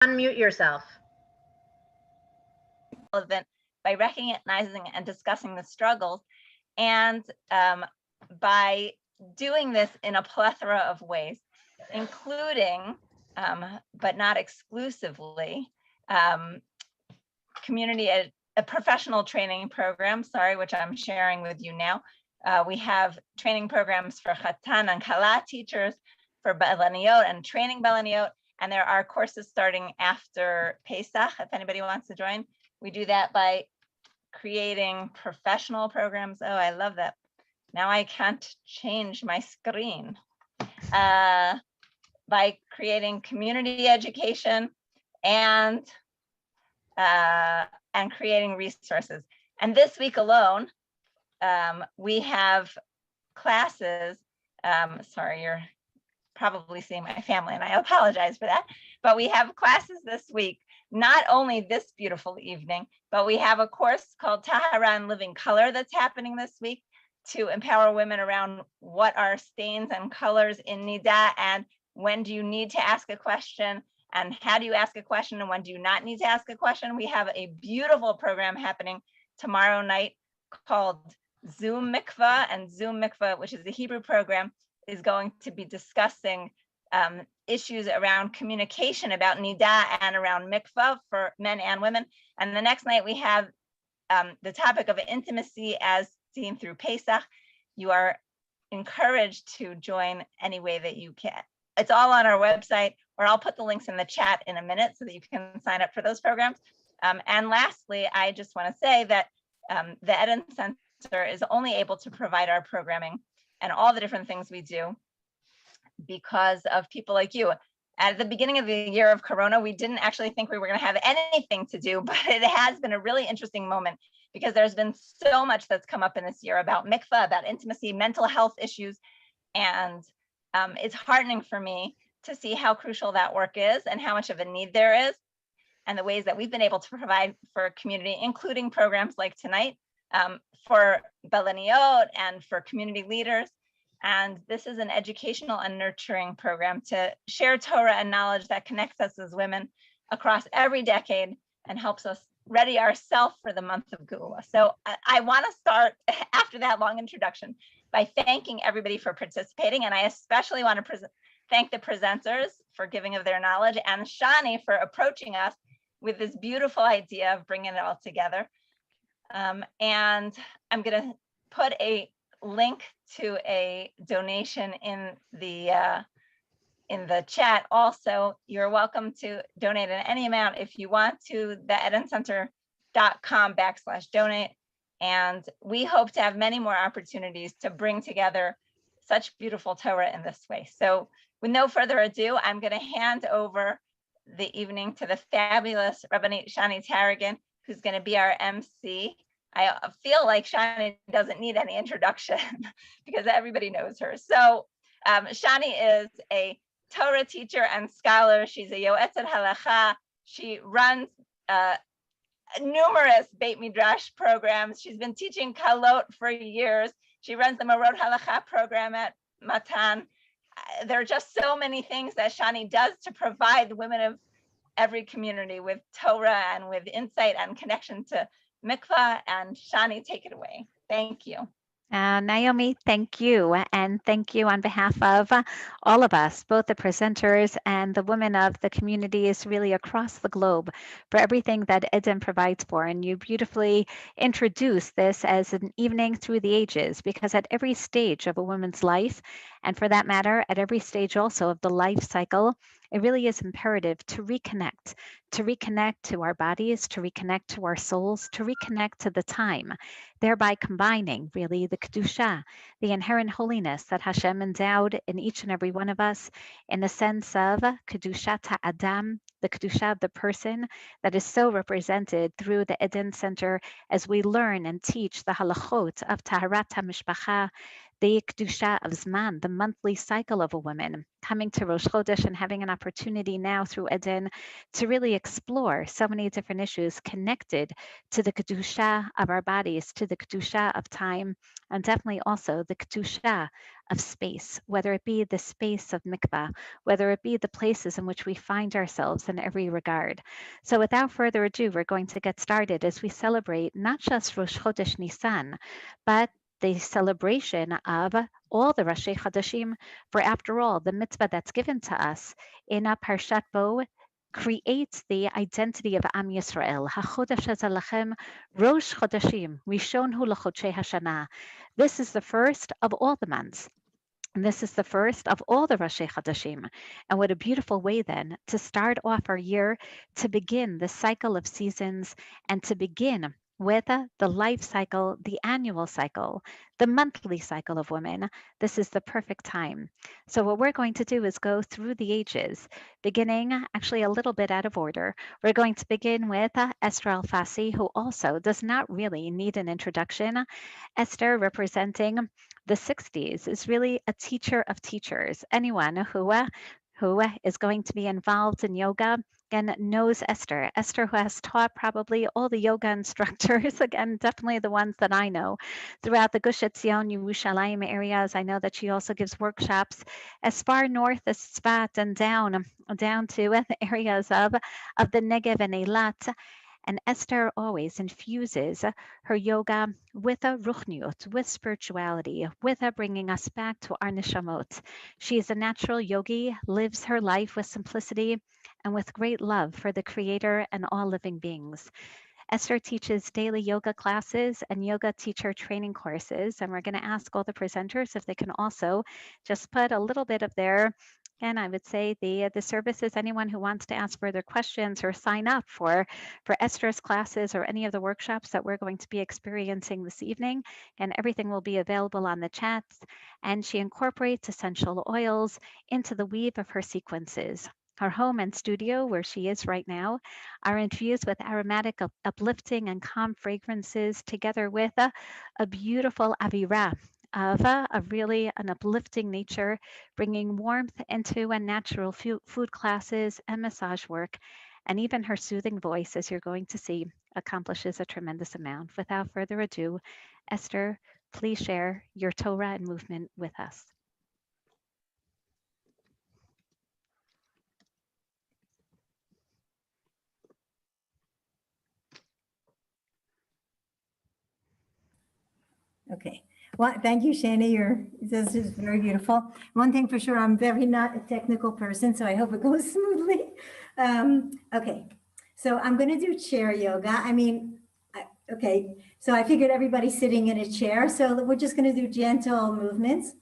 Unmute yourself. Relevant by recognizing and discussing the struggles, and by doing this in a plethora of ways, including, but not exclusively, a professional training program, which I'm sharing with you now. We have training programs for Chatan and Kala teachers, for Balaniot and training Balaniot, and there are courses starting after Pesach, if anybody wants to join. We do that by creating professional programs. Oh, I love that. Now I can't change my screen. By creating community education and creating resources. And this week alone, we have classes. Sorry, you're probably seeing my family, and I apologize for that. But we have classes this week, not only this beautiful evening, but we have a course called Tahara and Living Color that's happening this week to empower women around what are stains and colors in Nida, and when do you need to ask a question, and how do you ask a question, and when do you not need to ask a question. We have a beautiful program happening tomorrow night called Zoom Mikvah, and Zoom Mikvah, which is a Hebrew program, is going to be discussing issues around communication about Nida and around Mikvah for men and women. And the next night we have the topic of intimacy as seen through Pesach. You are encouraged to join any way that you can. It's all on our website, or I'll put the links in the chat in a minute so that you can sign up for those programs. And lastly, I just want to say that the Eden Center is only able to provide our programming and all the different things we do because of people like you. At the beginning of the year of Corona, we didn't actually think we were going to have anything to do, but it has been a really interesting moment because there's been so much that's come up in this year about mikvah, about intimacy, mental health issues. And it's heartening for me to see how crucial that work is and how much of a need there is, and the ways that we've been able to provide for community, including programs like tonight, for Balaniot and for community leaders. And this is an educational and nurturing program to share Torah and knowledge that connects us as women across every decade and helps us ready ourselves for the month of Geula. So I want to start, after that long introduction, by thanking everybody for participating. And I especially want to thank the presenters for giving of their knowledge, and Shani for approaching us with this beautiful idea of bringing it all together. And I'm going to put a link to a donation in the chat. Also, you're welcome to donate in any amount if you want to the edencenter.com/donate. And we hope to have many more opportunities to bring together such beautiful Torah in this way. So with no further ado, I'm going to hand over the evening to the fabulous Rabbanit Shani Tarragon, who's going to be our MC. I feel like Shani doesn't need any introduction because everybody knows her. So Shani is a Torah teacher and scholar. She's a Yoetzet Halacha. She runs numerous Beit Midrash programs. She's been teaching Kalot for years. She runs the Marot Halacha program at Matan. There are just so many things that Shani does to provide the women of every community with Torah and with insight and connection to mikvah. And Shani, take it away. Thank you. Naomi, thank you. And thank you on behalf of all of us, both the presenters and the women of the communities really across the globe, for everything that Eden provides for. And you beautifully introduced this as an evening through the ages, because at every stage of a woman's life, and for that matter, at every stage also of the life cycle, it really is imperative to reconnect to our bodies, to reconnect to our souls, to reconnect to the time, thereby combining really the Kedusha, the inherent holiness that Hashem endowed in each and every one of us, in the sense of Kedusha Adam, the Kedusha of the person, that is so represented through the Eden Center as we learn and teach the halachot of Taharat HaMishpacha, the Kedusha of Zman, the monthly cycle of a woman, coming to Rosh Chodesh and having an opportunity now through Eden to really explore so many different issues connected to the Kedusha of our bodies, to the Kedusha of time, and definitely also the Kedusha of space, whether it be the space of mikvah, whether it be the places in which we find ourselves in every regard. So without further ado, we're going to get started as we celebrate not just Rosh Chodesh Nissan, but the celebration of all the Rashi Chodeshim, for after all, the mitzvah that's given to us in a Parshat Bo creates the identity of Am Yisrael. HaChodesh hazeh lachem Rosh Chodeshim, Rishon hu l'chodshei Hashanah. This is the first of all the months. And this is the first of all the Rosh Chodeshim. And what a beautiful way then to start off our year, to begin the cycle of seasons, and to begin with the life cycle, the annual cycle, the monthly cycle of women. This is the perfect time. So what we're going to do is go through the ages, beginning actually a little bit out of order. We're going to begin with Esther Alfasi, who also does not really need an introduction. Esther, representing the 60s, is really a teacher of teachers. Anyone who is going to be involved in yoga and knows Esther. Esther, who has taught probably all the yoga instructors, again, definitely the ones that I know throughout the Gush Etzion, Yerushalayim areas. I know that she also gives workshops as far north as Tzfat and down to the areas of the Negev and Eilat. And Esther always infuses her yoga with a ruchniut, with spirituality, with a bringing us back to our neshamot. She is a natural yogi, lives her life with simplicity and with great love for the Creator and all living beings. Esther teaches daily yoga classes and yoga teacher training courses, and we're going to ask all the presenters if they can also just put a little bit of their, and I would say the services, anyone who wants to ask further questions or sign up for Esther's classes or any of the workshops that we're going to be experiencing this evening, and everything will be available on the chats. And she incorporates essential oils into the weave of her sequences. Her home and studio, where she is right now, are infused with aromatic, uplifting, and calm fragrances, together with a beautiful avira of really an uplifting nature, bringing warmth into a natural food classes and massage work. And even her soothing voice, as you're going to see, accomplishes a tremendous amount. Without further ado, Esther, please share your Torah and movement with us. Okay. Well, thank you, Shani. This is very beautiful. One thing for sure, I'm very not a technical person, so I hope it goes smoothly. Okay. So I'm going to do chair yoga. Okay. So I figured everybody's sitting in a chair, so we're just going to do gentle movements.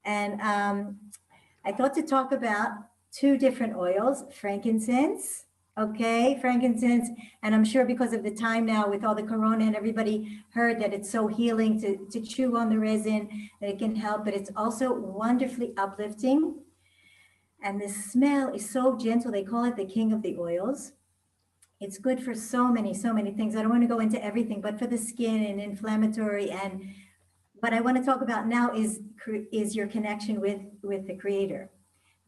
And I thought to talk about two different oils, frankincense. Okay, frankincense. And I'm sure because of the time now with all the corona and everybody heard that it's so healing to chew on the resin, that it can help, but it's also wonderfully uplifting. And the smell is so gentle. They call it the king of the oils. It's good for so many things. I don't want to go into everything, but for the skin and inflammatory. And what I want to talk about now is your connection with the creator.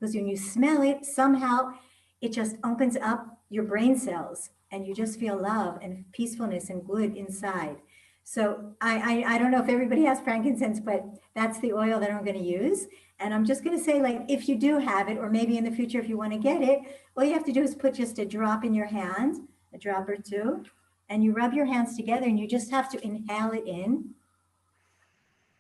Because when you smell it, somehow it just opens up your brain cells and you just feel love and peacefulness and good inside. So I don't know if everybody has frankincense, but that's the oil that I'm going to use. And I'm just going to say, like, if you do have it, or maybe in the future, if you want to get it, all you have to do is put just a drop in your hand, a drop or two, and you rub your hands together and you just have to inhale it in.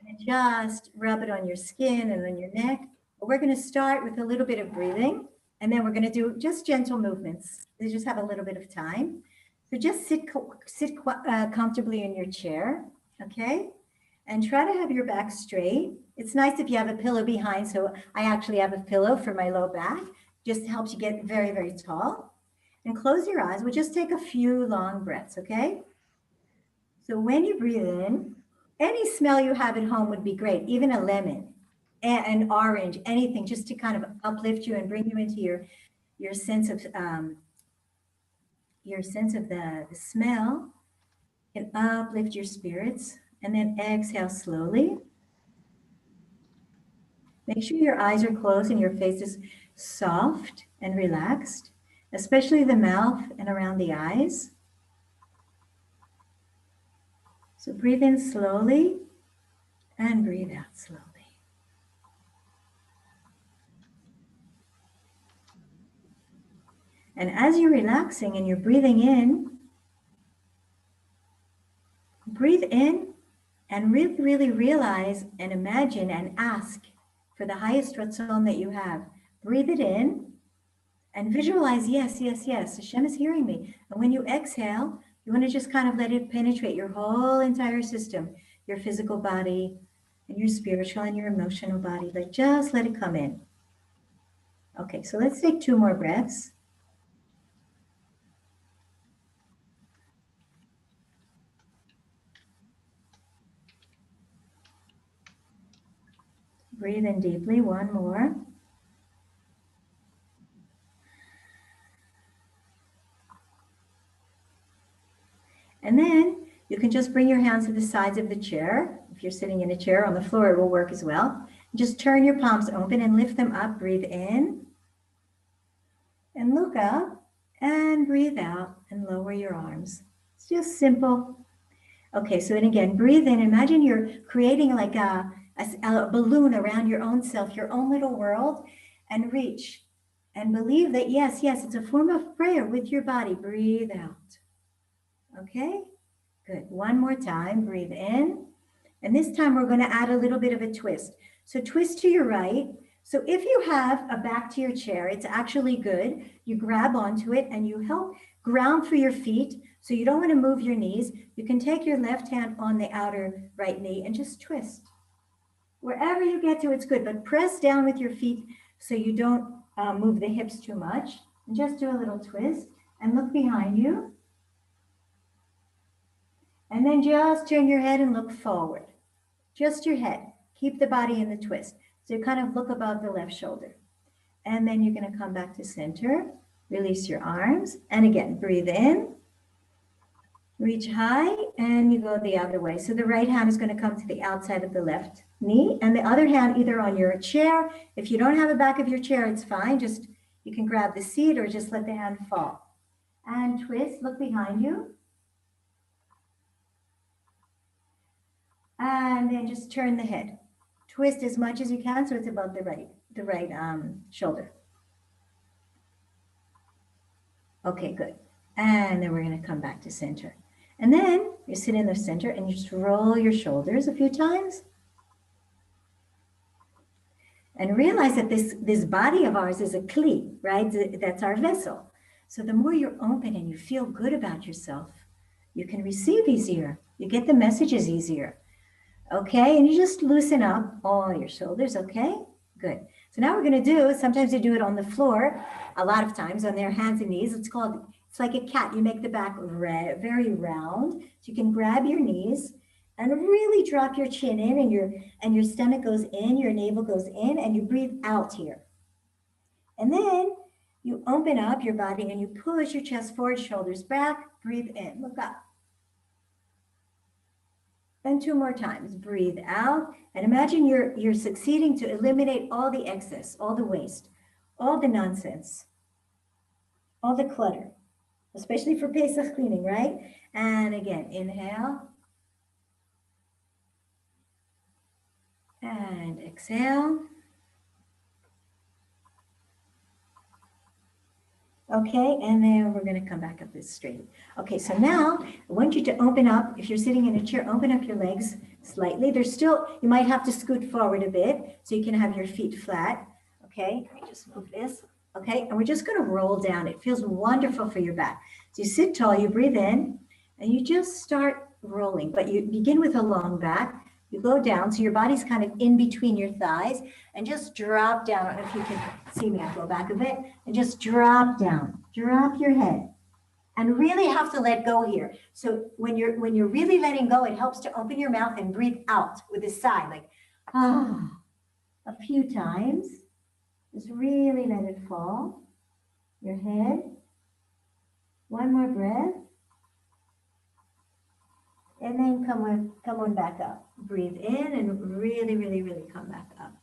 And just rub it on your skin and on your neck. But we're going to start with a little bit of breathing, and then we're going to do just gentle movements. They just have a little bit of time. So just sit comfortably in your chair, okay? And try to have your back straight. It's nice if you have a pillow behind. So I actually have a pillow for my low back. Just helps you get very, very tall. And close your eyes. We'll just take a few long breaths, okay? So when you breathe in, any smell you have at home would be great, even a lemon, an orange, anything, just to kind of uplift you and bring you into your sense of the smell. Can uplift your spirits, and then exhale slowly. Make sure your eyes are closed and your face is soft and relaxed, especially the mouth and around the eyes. So breathe in slowly and breathe out slowly. And as you're relaxing and you're breathing in, breathe in and really, really realize and imagine and ask for the highest Ratzon that you have. Breathe it in and visualize, yes, yes, yes, Hashem is hearing me. And when you exhale, you want to just kind of let it penetrate your whole entire system, your physical body and your spiritual and your emotional body. Like just let it come in. Okay, so let's take 2 more breaths. Breathe in deeply, 1 more. And then you can just bring your hands to the sides of the chair. If you're sitting in a chair on the floor, it will work as well. Just turn your palms open and lift them up. Breathe in and look up and breathe out and lower your arms. It's just simple. Okay, so then again, breathe in. Imagine you're creating like a balloon around your own self, your own little world, and reach and believe that, yes, yes, it's a form of prayer with your body. Breathe out. Okay, good. 1 more time, breathe in. And this time we're going to add a little bit of a twist. So twist to your right. So if you have a back to your chair, it's actually good. You grab onto it and you help ground through your feet. So you don't want to move your knees. You can take your left hand on the outer right knee and just twist. Wherever you get to, it's good, but press down with your feet so you don't move the hips too much. And just do a little twist and look behind you. And then just turn your head and look forward. Just your head. Keep the body in the twist. So you kind of look above the left shoulder. And then you're going to come back to center. Release your arms. And again, breathe in. Reach high and you go the other way. So the right hand is going to come to the outside of the left knee. And the other hand either on your chair. If you don't have a back of your chair, it's fine. Just you can grab the seat or just let the hand fall. And twist. Look behind you. And then just turn the head. Twist as much as you can so it's above the right shoulder. Okay, good. And then we're going to come back to center. And then you sit in the center and you just roll your shoulders a few times. And realize that this body of ours is a kli, right? That's our vessel. So the more you're open and you feel good about yourself, you can receive easier. You get the messages easier. Okay, and you just loosen up all your shoulders, okay? Good. So now we're gonna do, sometimes they do it on the floor, a lot of times on their hands and knees. It's like a cat. You make the back very round. So you can grab your knees and really drop your chin in and your stomach goes in, your navel goes in, and you breathe out here. And then you open up your body and you push your chest forward, shoulders back, breathe in, look up. And 2 more times, breathe out. And imagine you're succeeding to eliminate all the excess, all the waste, all the nonsense, all the clutter, especially for Pesach cleaning, right? And again, inhale. And exhale. Okay, and then we're going to come back up this straight. Okay, so now I want you to open up, if you're sitting in a chair, open up your legs slightly. There's still, you might have to scoot forward a bit so you can have your feet flat. Okay, let me just move this. Okay, and we're just going to roll down. It feels wonderful for your back. So you sit tall, you breathe in, and you just start rolling. But you begin with a long back. You go down, so your body's kind of in between your thighs, and just drop down. I don't know if you can see me, I'll go back a bit, and just drop down, drop your head, and really have to let go here. So when you're really letting go, it helps to open your mouth and breathe out with a sigh, like, ah, a few times. Just really let it fall, your head. 1 more breath. And then come on back up. Breathe in and really, really, really come back up.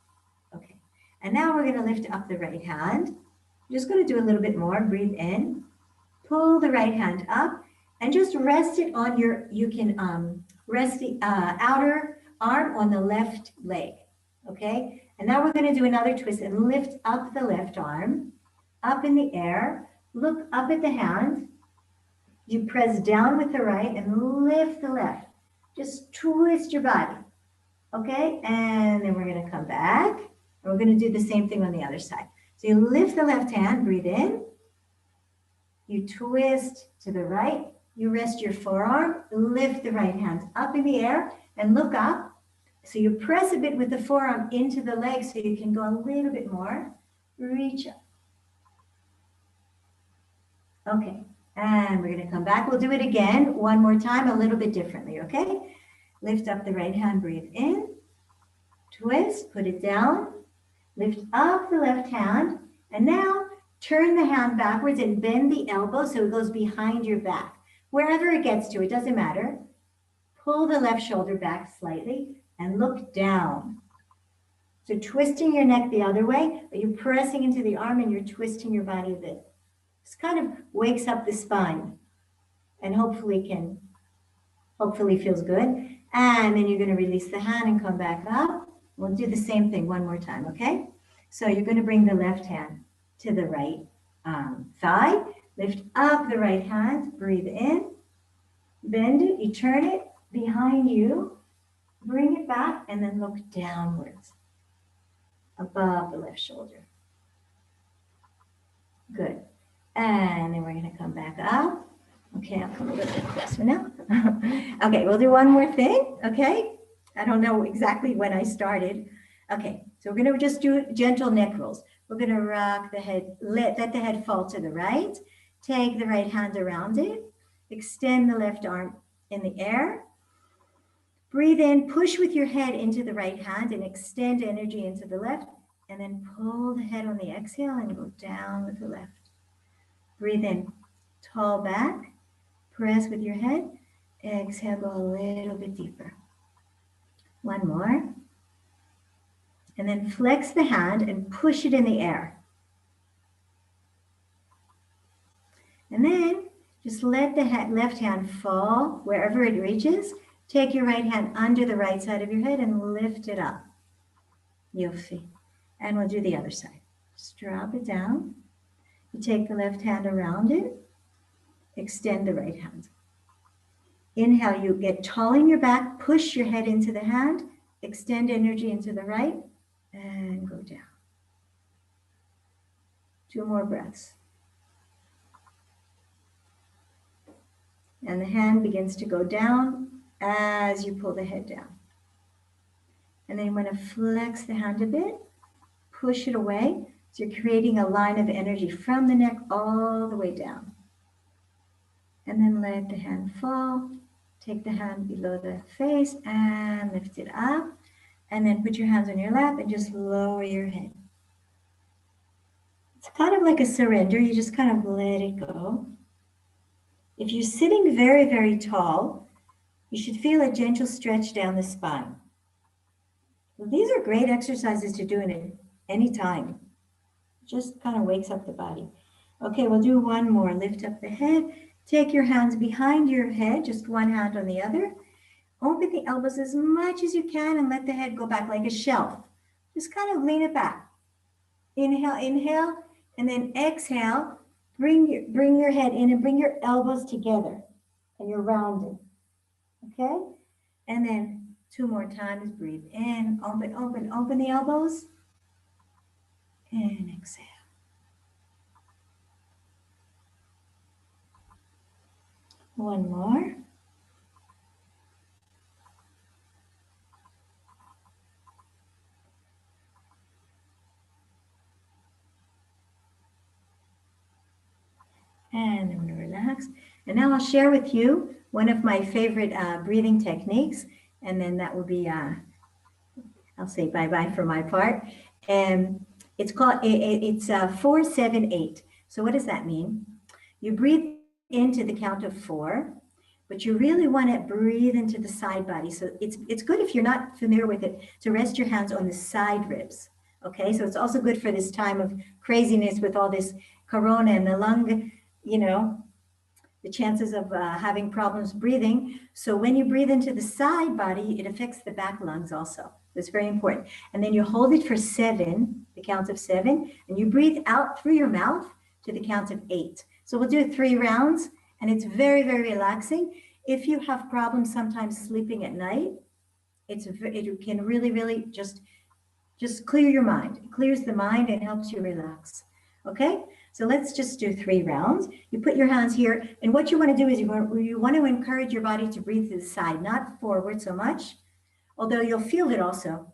Okay. And now we're going to lift up the right hand. I'm just going to do a little bit more. Breathe in. Pull the right hand up and just rest it on you can rest the outer arm on the left leg. Okay. And now we're going to do another twist and lift up the left arm up in the air. Look up at the hand. You press down with the right and lift the left. Just twist your body. Okay, and then we're going to come back. And we're going to do the same thing on the other side. So you lift the left hand, breathe in. You twist to the right. You rest your forearm, lift the right hand up in the air and look up. So you press a bit with the forearm into the leg so you can go a little bit more. Reach up. Okay, and we're going to come back. We'll do it again one more time, a little bit differently, okay? Lift up the right hand, breathe in. Twist, put it down. Lift up the left hand. And now turn the hand backwards and bend the elbow so it goes behind your back. Wherever it gets to, it doesn't matter. Pull the left shoulder back slightly and look down. So twisting your neck the other way, but you're pressing into the arm and you're twisting your body a bit. This kind of wakes up the spine and hopefully feels good. And then you're going to release the hand and come back up. We'll do the same thing one more time, okay? So you're going to bring the left hand to the right thigh. Lift up the right hand, breathe in, bend it, you turn it behind you, bring it back, and then look downwards, above the left shoulder. Good. And then we're going to come back up. Okay, I'll come a little bit closer now. Okay, we'll do one more thing, okay? I don't know exactly when I started. Okay, so we're going to just do gentle neck rolls. We're going to rock the head, let the head fall to the right. Take the right hand around it. Extend the left arm in the air. Breathe in, push with your head into the right hand and extend energy into the left. And then pull the head on the exhale and go down with the left. Breathe in, tall back. Press with your head. Exhale, go a little bit deeper. One more. And then flex the hand and push it in the air. And then just let the left hand fall wherever it reaches. Take your right hand under the right side of your head and lift it up. Yofi. And we'll do the other side. Just drop it down. You take the left hand around it. Extend the right hand. Inhale, you get tall in your back. Push your head into the hand. Extend energy into the right. And go down. 2 more breaths. And the hand begins to go down as you pull the head down. And then you want to flex the hand a bit, push it away. So you're creating a line of energy from the neck all the way down. And then let the hand fall. Take the hand below the face and lift it up. And then put your hands on your lap and just lower your head. It's kind of like a surrender. You just kind of let it go. If you're sitting very, very tall, you should feel a gentle stretch down the spine. Well, these are great exercises to do at any time. Just kind of wakes up the body. Okay, we'll do one more. Lift up the head. Take your hands behind your head, just one hand on the other. Open the elbows as much as you can and let the head go back like a shelf. Just kind of lean it back. Inhale, inhale, and then exhale. Bring your head in and bring your elbows together and you're rounded. Okay? And then 2 more times. Breathe in, open, open, open the elbows. And exhale. One more. And I'm going to relax. And now I'll share with you one of my favorite breathing techniques. And then that will be, I'll say bye-bye for my part. And it's called, it's 4-7-8. So what does that mean? You breathe into the count of 4, but you really want to breathe into the side body. So it's good if you're not familiar with it to rest your hands on the side ribs. Okay, so it's also good for this time of craziness with all this corona and the lung, you know, the chances of having problems breathing. So when you breathe into the side body, it affects the back lungs also. That's very important. And then you hold it for 7, the count of 7, and you breathe out through your mouth to the count of 8. So we'll do 3 rounds, and it's very, very relaxing. If you have problems sometimes sleeping at night, it can really, really just clear your mind. It clears the mind and helps you relax. Okay, so let's just do 3 rounds. You put your hands here, and what you want to do is you want to encourage your body to breathe to the side, not forward so much, although you'll feel it also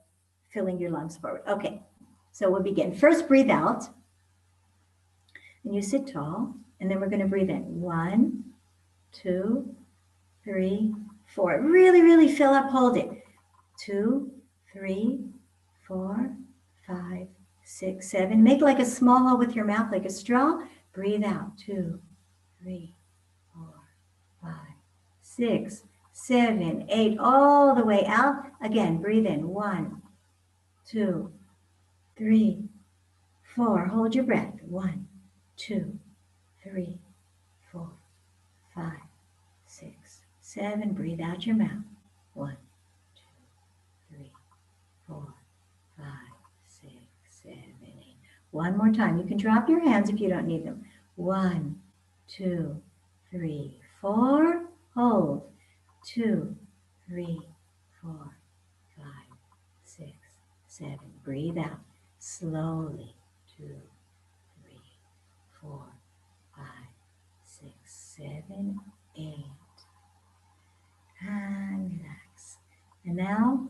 filling your lungs forward. Okay, so we'll begin. First, breathe out, and you sit tall, and then we're going to breathe in. 1, 2, 3, 4. Really, really fill up, hold it. 2, 3, 4, 5, 6, 7. Make like a small hole with your mouth, like a straw. Breathe out. 2, 3, 4, 5, 6, 7, 8. All the way out. Again, breathe in. 1, 2, 3, 4. Hold your breath. 1, 2, 3, 4, 5, 6, 7. Breathe out your mouth. 1, 2, 3, 4, 5, 6, 7, 8. One more time. You can drop your hands if you don't need them. 1, 2, 3, 4. Hold. 2, 3, 4, 5, 6, 7. Breathe out slowly. 2, 3, 4, 5, 6, 7, 8. And relax. And now,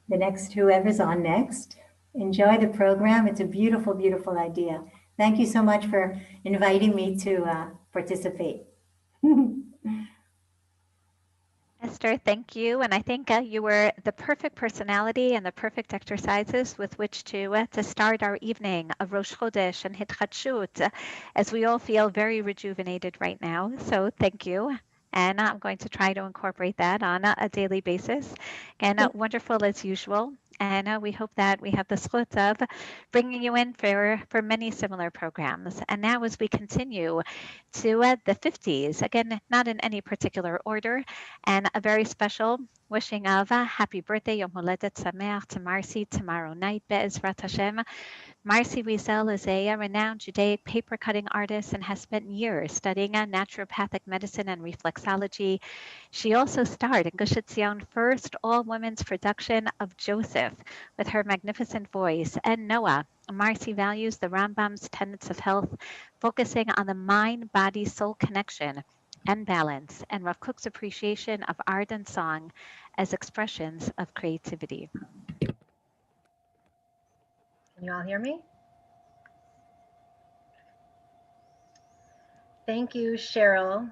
the next, whoever's on next, enjoy the program. It's a beautiful, beautiful idea. Thank you so much for inviting me to participate. Esther, thank you. And I think you were the perfect personality and the perfect exercises with which to start our evening of Rosh Chodesh and Hitchadshut, as we all feel very rejuvenated right now. So thank you. And I'm going to try to incorporate that on a daily basis. And wonderful as usual. And we hope that we have the zchut of bringing you in for many similar programs. And now as we continue to the 50s, again, not in any particular order, and a very special wishing of a happy birthday, Yom Holedet Sameach, to Marcy tomorrow night, Be'ezrat Hashem. Marcy Wiesel is a renowned Judaic paper cutting artist and has spent years studying naturopathic medicine and reflexology. She also starred in Gush Etzion's first all-women's production of Joseph with her magnificent voice. And Noah, Marcy values the Rambam's tenets of health, focusing on the mind-body-soul connection and balance, and Rav Kook's appreciation of art and song as expressions of creativity. Can you all hear me? Thank you, Cheryl,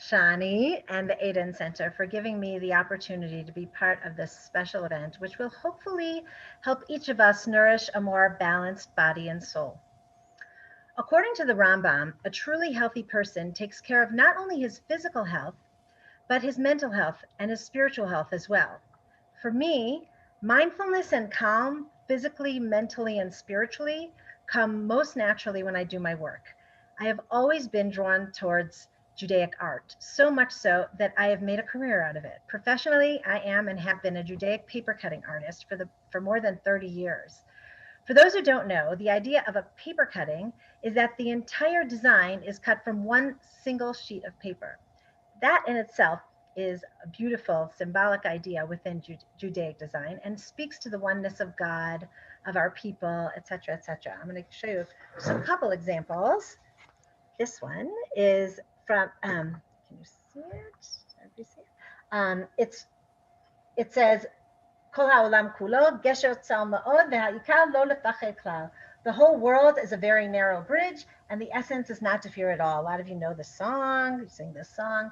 Shani, and the Aiden Center for giving me the opportunity to be part of this special event, which will hopefully help each of us nourish a more balanced body and soul. According to the Rambam, a truly healthy person takes care of not only his physical health, but his mental health and his spiritual health as well. For me, mindfulness and calm, physically, mentally, and spiritually, come most naturally when I do my work. I have always been drawn towards Judaic art, so much so that I have made a career out of it. Professionally, I am and have been a Judaic paper cutting artist for more than 30 years. For those who don't know, the idea of a paper cutting is that the entire design is cut from one single sheet of paper. That in itself is a beautiful symbolic idea within Judaic design and speaks to the oneness of God, of our people, etc., etc. I'm going to show you just a couple examples. This one is from, can you see it? It says, Kol ha'olam kulo, gesher tzal ma'od, ve'ha'ikar lo lefached klal. The whole world is a very narrow bridge, and the essence is not to fear at all. A lot of you know the song, you sing this song,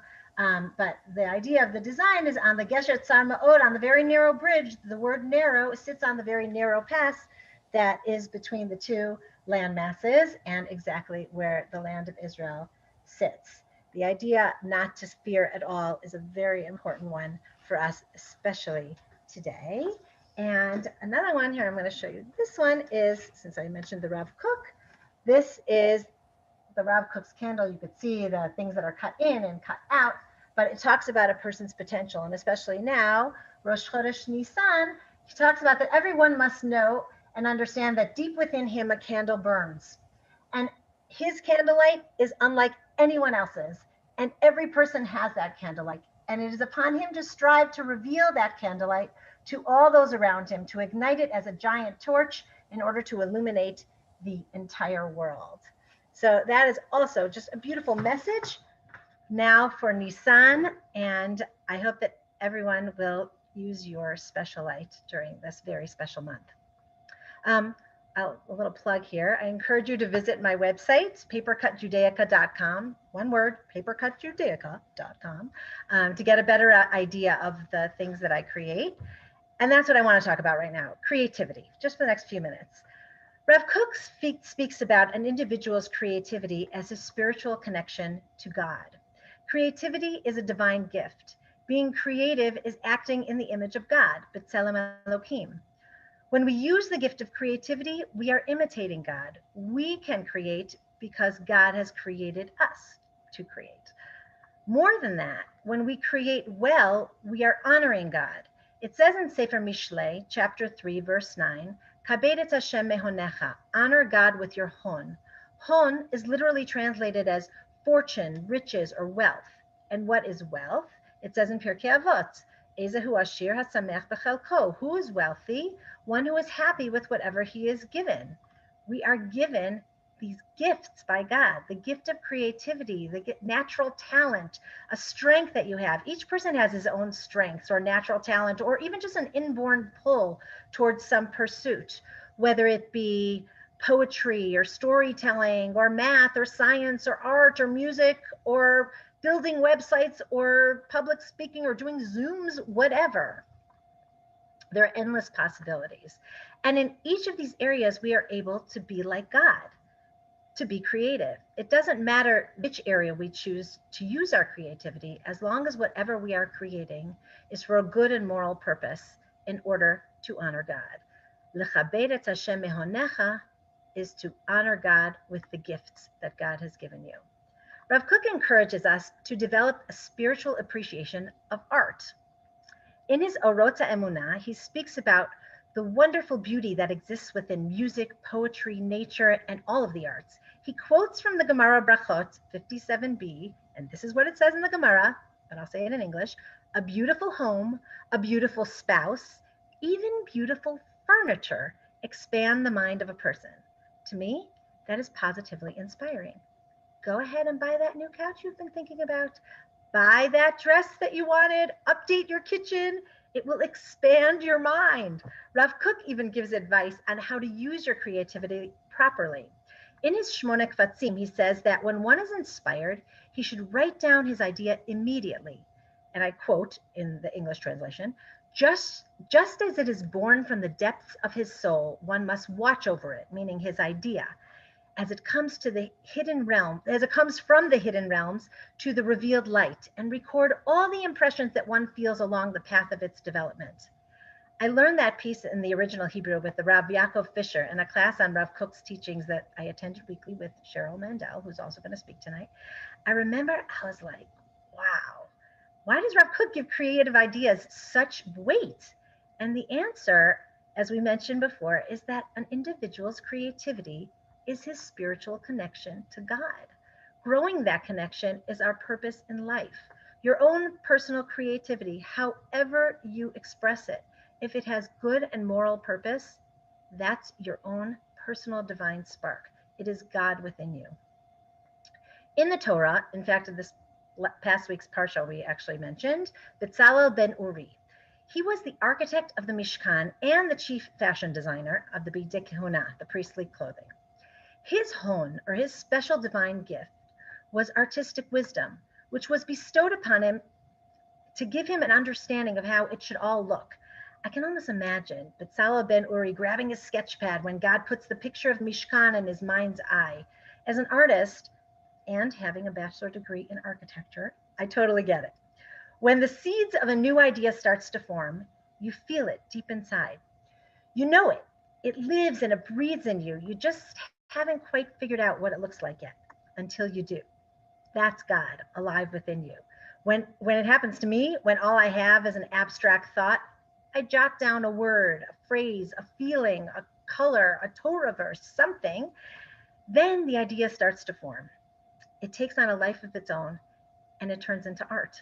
but the idea of the design is on the gesher tzal ma'od, on the very narrow bridge. The word narrow sits on the very narrow pass that is between the two land masses and exactly where the land of Israel sits. The idea not to fear at all is a very important one for us, especially today. And another one here, I'm going to show you. This one is, since I mentioned the Rav Kook, this is the Rav Kook's candle. You could see the things that are cut in and cut out, but it talks about a person's potential. And especially now, Rosh Chodesh Nissan, he talks about that everyone must know and understand that deep within him a candle burns. And His candlelight is unlike anyone else's, and every person has that candlelight. And it is upon him to strive to reveal that candlelight to all those around him, to ignite it as a giant torch in order to illuminate the entire world. So that is also just a beautiful message now for Nissan, and I hope that everyone will use your special light during this very special month. A little plug here. I encourage you to visit my website, papercutjudaica.com. One word, papercutjudaica.com, to get a better idea of the things that I create. And that's what I want to talk about right now, creativity, just for the next few minutes. Rav Kook speaks about an individual's creativity as a spiritual connection to God. Creativity is a divine gift. Being creative is acting in the image of God, B'Tselem Elohim. When we use the gift of creativity, we are imitating God. We can create because God has created us to create. More than that, when we create well, we are honoring God. It says in Sefer Mishlei, chapter 3, verse 9, Kabed et Hashem mehonecha, honor God with your hon. Hon is literally translated as fortune, riches, or wealth. And what is wealth? It says in Pirkei Avot, Ezehu ashir hasamech b'chelko. Who is wealthy? One who is happy with whatever he is given. We are given these gifts by God, the gift of creativity, the natural talent, a strength that you have. Each person has his own strengths or natural talent, or even just an inborn pull towards some pursuit, whether it be poetry or storytelling or math or science or art or music or building websites or public speaking or doing Zooms, whatever. There are endless possibilities. And in each of these areas, we are able to be like God, to be creative. It doesn't matter which area we choose to use our creativity, as long as whatever we are creating is for a good and moral purpose in order to honor God. Lechabed et Hashem mehonecha is to honor God with the gifts that God has given you. Rav Kook encourages us to develop a spiritual appreciation of art. In his Orot HaEmunah, he speaks about the wonderful beauty that exists within music, poetry, nature, and all of the arts. He quotes from the Gemara Brachot 57b, and this is what it says in the Gemara, but I'll say it in English: a beautiful home, a beautiful spouse, even beautiful furniture expand the mind of a person. To me, that is positively inspiring. Go ahead and buy that new couch you've been thinking about. Buy that dress that you wanted. Update your kitchen. It will expand your mind. Rav Kook even gives advice on how to use your creativity properly. In his Shmona Kvatzim, he says that when one is inspired, he should write down his idea immediately. And I quote in the English translation, just as it is born from the depths of his soul, one must watch over it, meaning his idea, as it comes to the hidden realm, as it comes from the hidden realms to the revealed light, and record all the impressions that one feels along the path of its development. I learned that piece in the original Hebrew with the Rav Yaakov Fisher in a class on Rav Kook's teachings that I attended weekly with Cheryl Mandel, who's also going to speak tonight. I remember I was like, wow, why does Rav Kook give creative ideas such weight? And the answer, as we mentioned before, is that an individual's creativity is his spiritual connection to God. Growing that connection is our purpose in life. Your own personal creativity, however you express it, if it has good and moral purpose, that's your own personal divine spark. It is God within you. In the Torah, in fact, in this past week's parsha, we actually mentioned Bezalel ben Uri. He was the architect of the Mishkan and the chief fashion designer of the Bidei Kehuna, the priestly clothing. His hon, or his special divine gift, was artistic wisdom, which was bestowed upon him to give him an understanding of how it should all look. I can almost imagine Bezalel ben Uri grabbing his sketch pad when God puts the picture of Mishkan in his mind's eye. As an artist and having a bachelor degree in architecture, I totally get it. When the seeds of a new idea starts to form, you feel it deep inside. You know it. It lives and it breathes in you. You just haven't quite figured out what it looks like yet until you do. That's God alive within you. When it happens to me, when all I have is an abstract thought, I jot down a word, a phrase, a feeling, a color, a Torah verse, something, Then the idea starts to form. It takes on a life of its own, and it turns into art.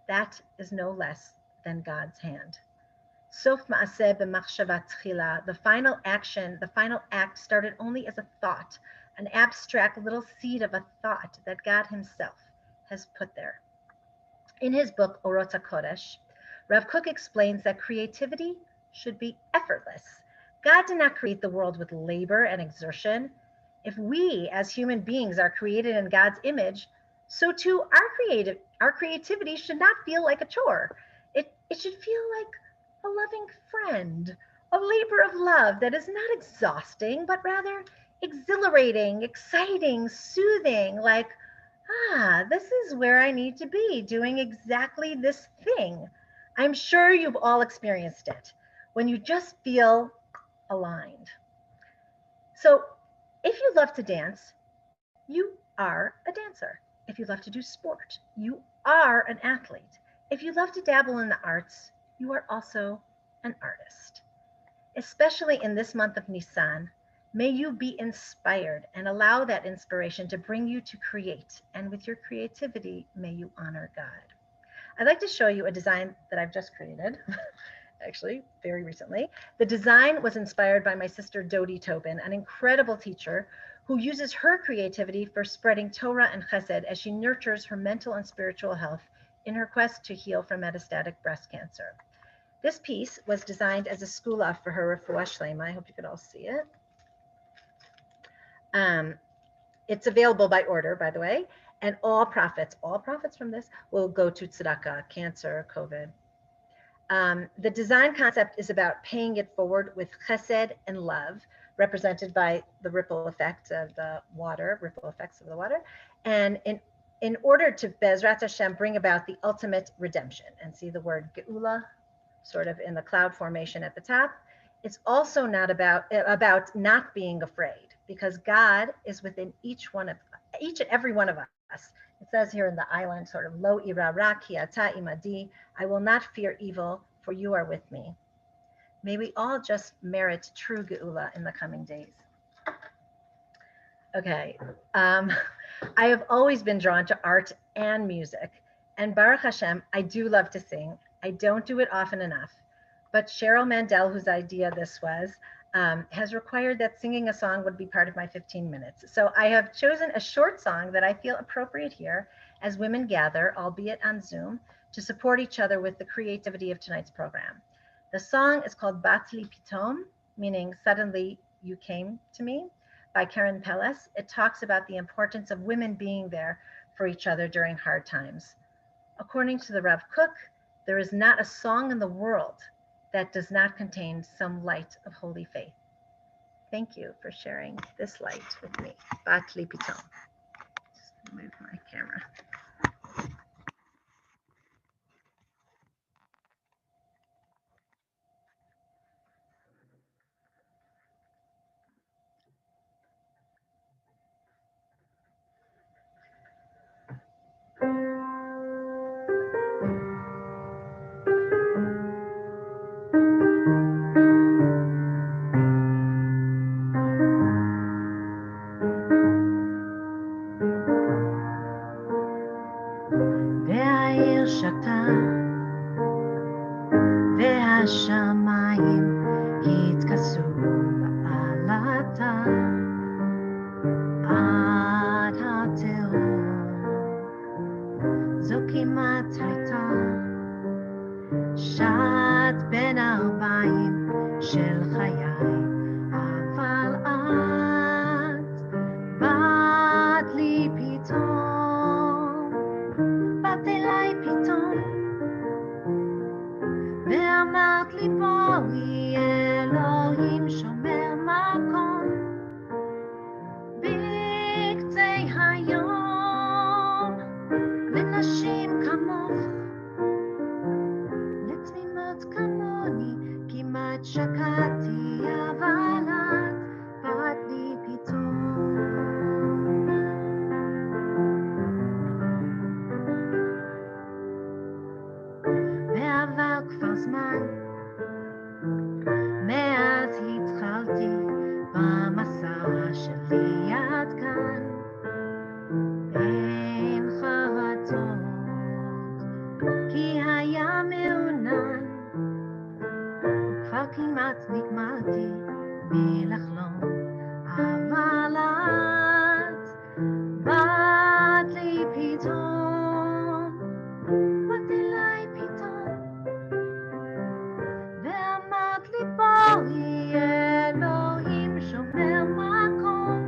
That is no less than God's hand. Sof ma'aseh b'machshava tchila, the final action, the final act started only as a thought, an abstract little seed of a thought that God himself has put there. In his book, Orot HaKodesh, Rav Kook explains that creativity should be effortless. God did not create the world with labor and exertion. If we as human beings are created in God's image, so too our creativity should not feel like a chore. It should feel like a loving friend, a labor of love that is not exhausting, but rather exhilarating, exciting, soothing, like, this is where I need to be, doing exactly this thing. I'm sure you've all experienced it when you just feel aligned. So, if you love to dance, you are a dancer. If you love to do sport, you are an athlete. If you love to dabble in the arts, you are also an artist. Especially in this month of Nissan, may you be inspired and allow that inspiration to bring you to create. And with your creativity, may you honor God. I'd like to show you a design that I've just created, actually, very recently. The design was inspired by my sister Dodi Tobin, an incredible teacher who uses her creativity for spreading Torah and Chesed as she nurtures her mental and spiritual health in her quest to heal from metastatic breast cancer. This piece was designed as a skula for her refuah shlema. I hope you could all see it. It's available by order, by the way, and all profits from this will go to tzedakah, cancer, COVID. The design concept is about paying it forward with chesed and love, represented by the ripple effects of the water, and in order to Bezrat Hashem bring about the ultimate redemption. And see the word geula sort of in the cloud formation at the top. It's also not about not being afraid, because God is within each and every one of us. It says here in the island, sort of, Lo ira ra ki ata imadi, I will not fear evil, for you are with me. May we all just merit true geula in the coming days. Okay, I have always been drawn to art and music, and Baruch Hashem, I do love to sing. I don't do it often enough, but Cheryl Mandel, whose idea this was, has required that singing a song would be part of my 15 minutes. So I have chosen a short song that I feel appropriate here as women gather, albeit on Zoom, to support each other with the creativity of tonight's program. The song is called Batli Pitom, meaning suddenly you came to me, by Karen Pellis. It talks about the importance of women being there for each other during hard times. According to the Rav Kook, there is not a song in the world that does not contain some light of holy faith. Thank you for sharing this light with me. Batli Pitom. Just move my camera. והעיר שקטה, והשמיים התכסו בעלתה עד התהום. זו כמעט הייתה שעת בין 40 של חיי, אבל את באת לי פתאום, באת אליי פתאום, ואמרת לי בואי, אלוהים שומר מקום בקצה היום לנשים כמוך, לתמימות כמוני, כמעט שקעתי, אבל את באת לי פתאום. ועבר כבר זמן את נגמלתי מלחלום, אבל את באת לי פתאום, באת אליי פתאום, ואמרת לי בואי אלוהים שומר מקום,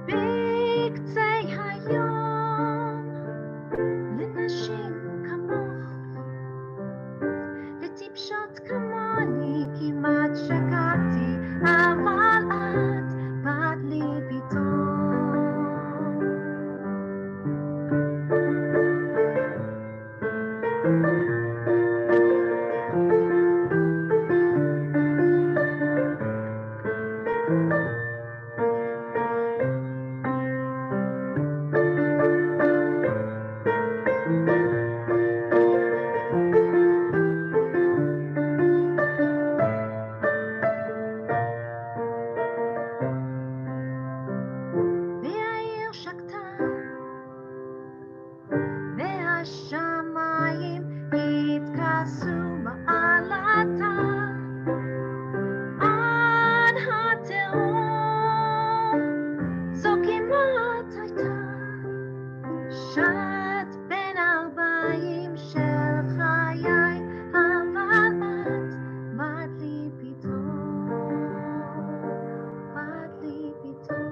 בקצה היום, לנשים כמוך, לטיפשות כמוני כמעט שקעתי, אבל את באת לי פתאום. והעיר שקטה, והשמיים התכסו מעלתה, עד התהום זו כמעט הייתה, שעת בין 40 של חיי, אבל את באת לי פתאום, באת לי פתאום.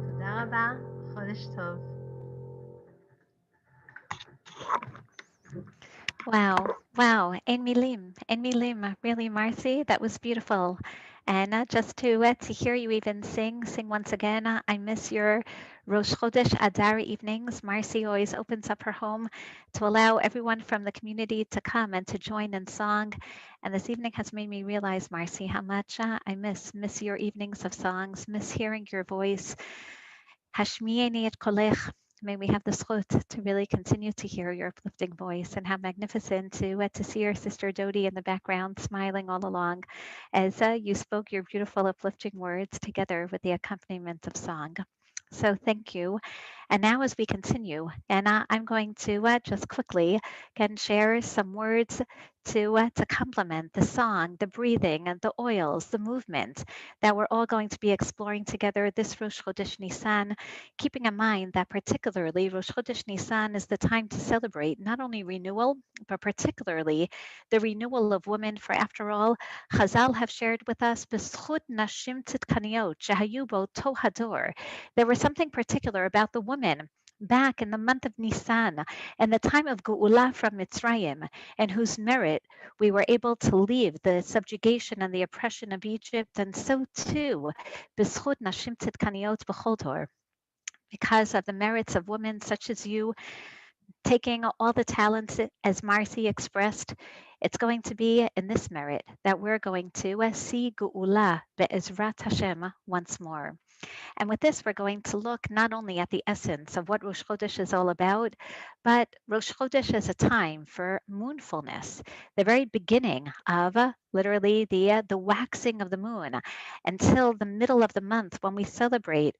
תודה רבה, חודש טוב. Wow, wow, en milim, really, Marcy, that was beautiful. And just to hear you even sing once again. I miss your Rosh Chodesh Adar evenings. Marcy always opens up her home to allow everyone from the community to come and to join in song. And this evening has made me realize, Marcy, how much I miss your evenings of songs, miss hearing your voice. Hashmieni et kolech. May we have the zchut to really continue to hear your uplifting voice, and how magnificent to see your sister Dodi in the background smiling all along as you spoke your beautiful uplifting words together with the accompaniment of song. So thank you. And now as we continue, and I'm going to just quickly can share some words to complement the song, the breathing, and the oils, the movement that we're all going to be exploring together this Rosh Chodesh Nissan, keeping in mind that particularly Rosh Chodesh Nissan is the time to celebrate not only renewal, but particularly the renewal of women. For after all, Chazal have shared with us, "B'zchut nashim tzidkaniot shehayu b'oto hador." There was something particular about the women back in the month of Nisan and the time of Geula from Mitzrayim, and whose merit we were able to leave the subjugation and the oppression of Egypt, and so too, b'zchut nashim tzidkaniot b'chol dor, because of the merits of women such as you, taking all the talents as Marcy expressed. It's going to be in this merit that we're going to see Geula be'ezrat Hashem once more. And with this, we're going to look not only at the essence of what Rosh Chodesh is all about, but Rosh Chodesh is a time for moonfulness, the very beginning of literally the waxing of the moon, until the middle of the month when we celebrate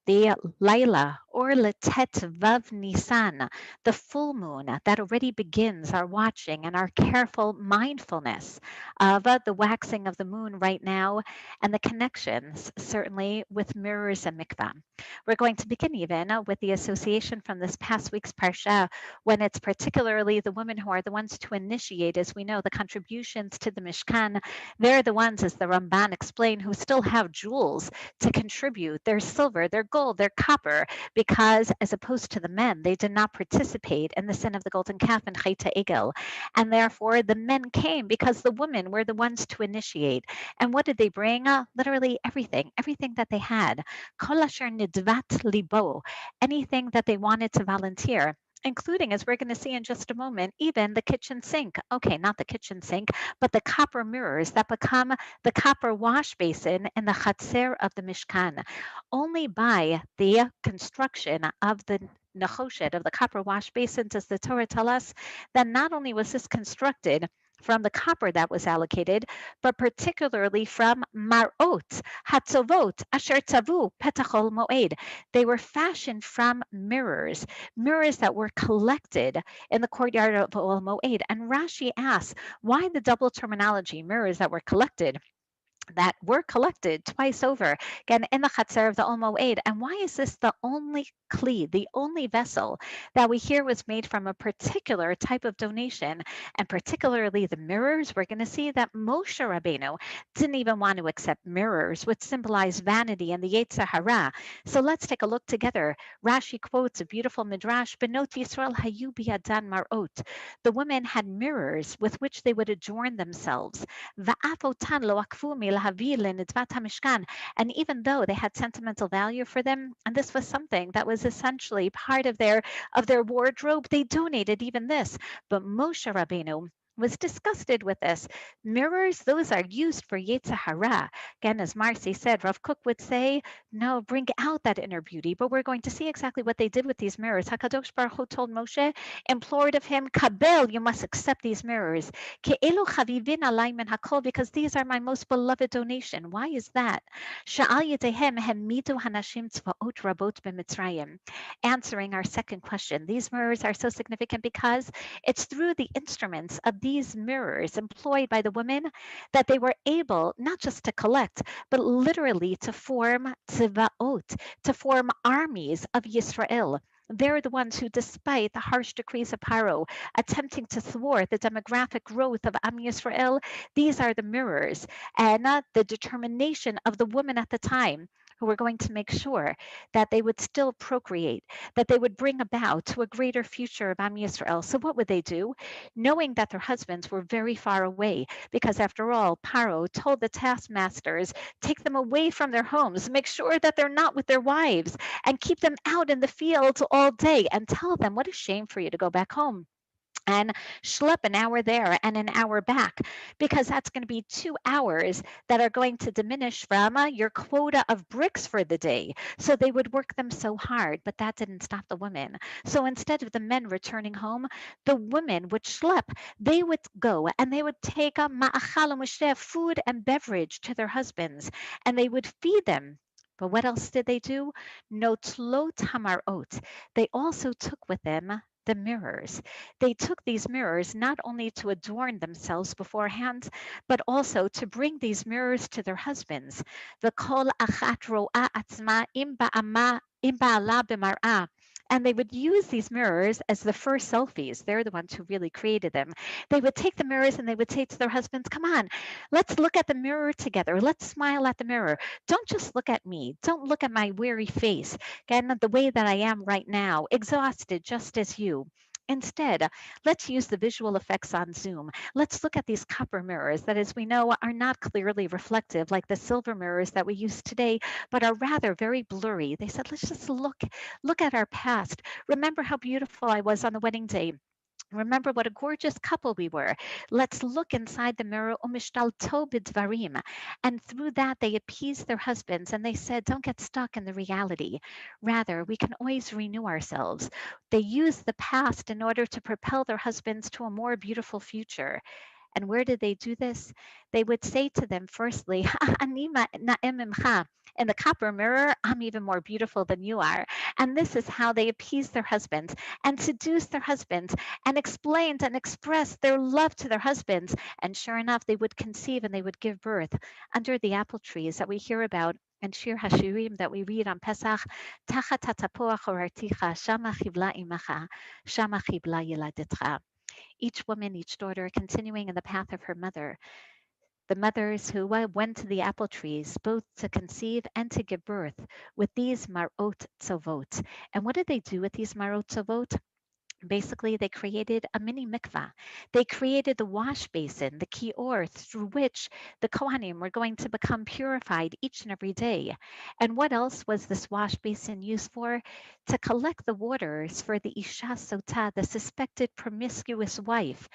the Laila or Letet Vav Nisan, the full moon that already begins our watching and our careful mindfulness of the waxing of the moon right now, and the connections certainly with mirrors and mikvah. We're going to begin even with the association from this past week's parsha, when it's particularly the women who are the ones to initiate, as we know, the contributions to the Mishkan. They're the ones, as the Ramban explained, who still have jewels to contribute, their silver, their gold, their copper, because as opposed to the men, they did not participate in the sin of the golden calf and Chayta Egel. And therefore the men came because the women were the ones to initiate. And what did they bring? Literally everything that they had. Kol asher nidvat libo, anything that they wanted to volunteer, including, as we're going to see in just a moment, even the kitchen sink. Okay, not the kitchen sink, but the copper mirrors that become the copper wash basin in the chatzer of the Mishkan. Only by the construction of the nechoshet, of the copper wash basin, does the Torah tell us that not only was this constructed from the copper that was allocated, but particularly from marot, hatzovot, asher tavu, petachol moed. They were fashioned from mirrors, mirrors that were collected in the courtyard of Ol Moed. And Rashi asks, why the double terminology, mirrors that were collected? That were collected twice over, again in the Chatzar of the Ol Moed. And why is this the only kli, the only vessel that we hear was made from a particular type of donation, and particularly the mirrors? We're going to see that Moshe Rabbeinu didn't even want to accept mirrors, which symbolize vanity and the Yetzer Hara. So let's take a look together. Rashi quotes a beautiful midrash, Benot Yisrael hayu biyadan marot. The women had mirrors with which they would adorn themselves. Va'afotan lo akfu milahavi lenitzvat hamishkan. And even though they had sentimental value for them, and this was something that was essentially part of their wardrobe, they donated even this. But Moshe Rabbeinu was disgusted with this. Mirrors, those are used for Yetzer Hara. Again, as Marcy said, Rav Kook would say, no, bring out that inner beauty. But we're going to see exactly what they did with these mirrors. HaKadosh Baruch Hu told Moshe, implored of him, Kabel, you must accept these mirrors. Ke'elu chavivin alai min hakol, because these are my most beloved donation. Why is that? Sha'al yedehem hemidu hanashim tzvaot rabot b'Mitzrayim. Answering our second question, these mirrors are so significant because it's through the instruments of these mirrors employed by the women that they were able not just to collect, but literally to form tzvaot, to form armies of Yisrael. They're the ones who, despite the harsh decrees of Paro, attempting to thwart the demographic growth of Am Yisrael, these are the mirrors and the determination of the women at the time who were going to make sure that they would still procreate, that they would bring about to a greater future of Am Yisrael. So what would they do? Knowing that their husbands were very far away, because after all, Paro told the taskmasters, take them away from their homes, make sure that they're not with their wives, and keep them out in the fields all day, and tell them, what a shame for you to go back home and schlep an hour there and an hour back, because that's going to be 2 hours that are going to diminish from your quota of bricks for the day. So they would work them so hard, but that didn't stop the women. So instead of the men returning home, the women would schlep. They would go and they would take a ma'achal u'misheh, food and beverage, to their husbands, and they would feed them. But what else did they do? Notlot hamarot. They also took with them the mirrors. They took these mirrors not only to adorn themselves beforehand, but also to bring these mirrors to their husbands. The kol achat ro'a atzma im ba'ala b'mar'a. And they would use these mirrors as the first selfies. They're the ones who really created them. They would take the mirrors and they would say to their husbands, come on, let's look at the mirror together. Let's smile at the mirror. Don't just look at me. Don't look at my weary face. Again, the way that I am right now, exhausted just as you. Instead, let's use the visual effects on Zoom. Let's look at these copper mirrors that, as we know, are not clearly reflective like the silver mirrors that we use today, but are rather very blurry. They said, let's just look at our past. Remember how beautiful I was on the wedding day. Remember what a gorgeous couple we were. Let's look inside the mirror. Umishtalto bidvarim. And through that, they appeased their husbands and they said, don't get stuck in the reality. Rather, we can always renew ourselves. They used the past in order to propel their husbands to a more beautiful future. And where did they do this? They would say to them, firstly, Anima na'em imcha. In the copper mirror, I'm even more beautiful than you are. And this is how they appeased their husbands and seduced their husbands and explained and expressed their love to their husbands. And sure enough, they would conceive and they would give birth under the apple trees that we hear about and Shir Hashirim that we read on Pesach. Tachat hatapuach horarticha, shama chibla imacha, shama chibla yeladetcha. Each woman, each daughter, continuing in the path of her mother. The mothers who went to the apple trees, both to conceive and to give birth, with these marot tzovot. And what did they do with these marot tzovot? Basically, they created a mini mikvah. They created the wash basin, the kior, through which the Kohanim were going to become purified each and every day. And what else was this wash basin used for? To collect the waters for the Isha Sota, the suspected promiscuous wife.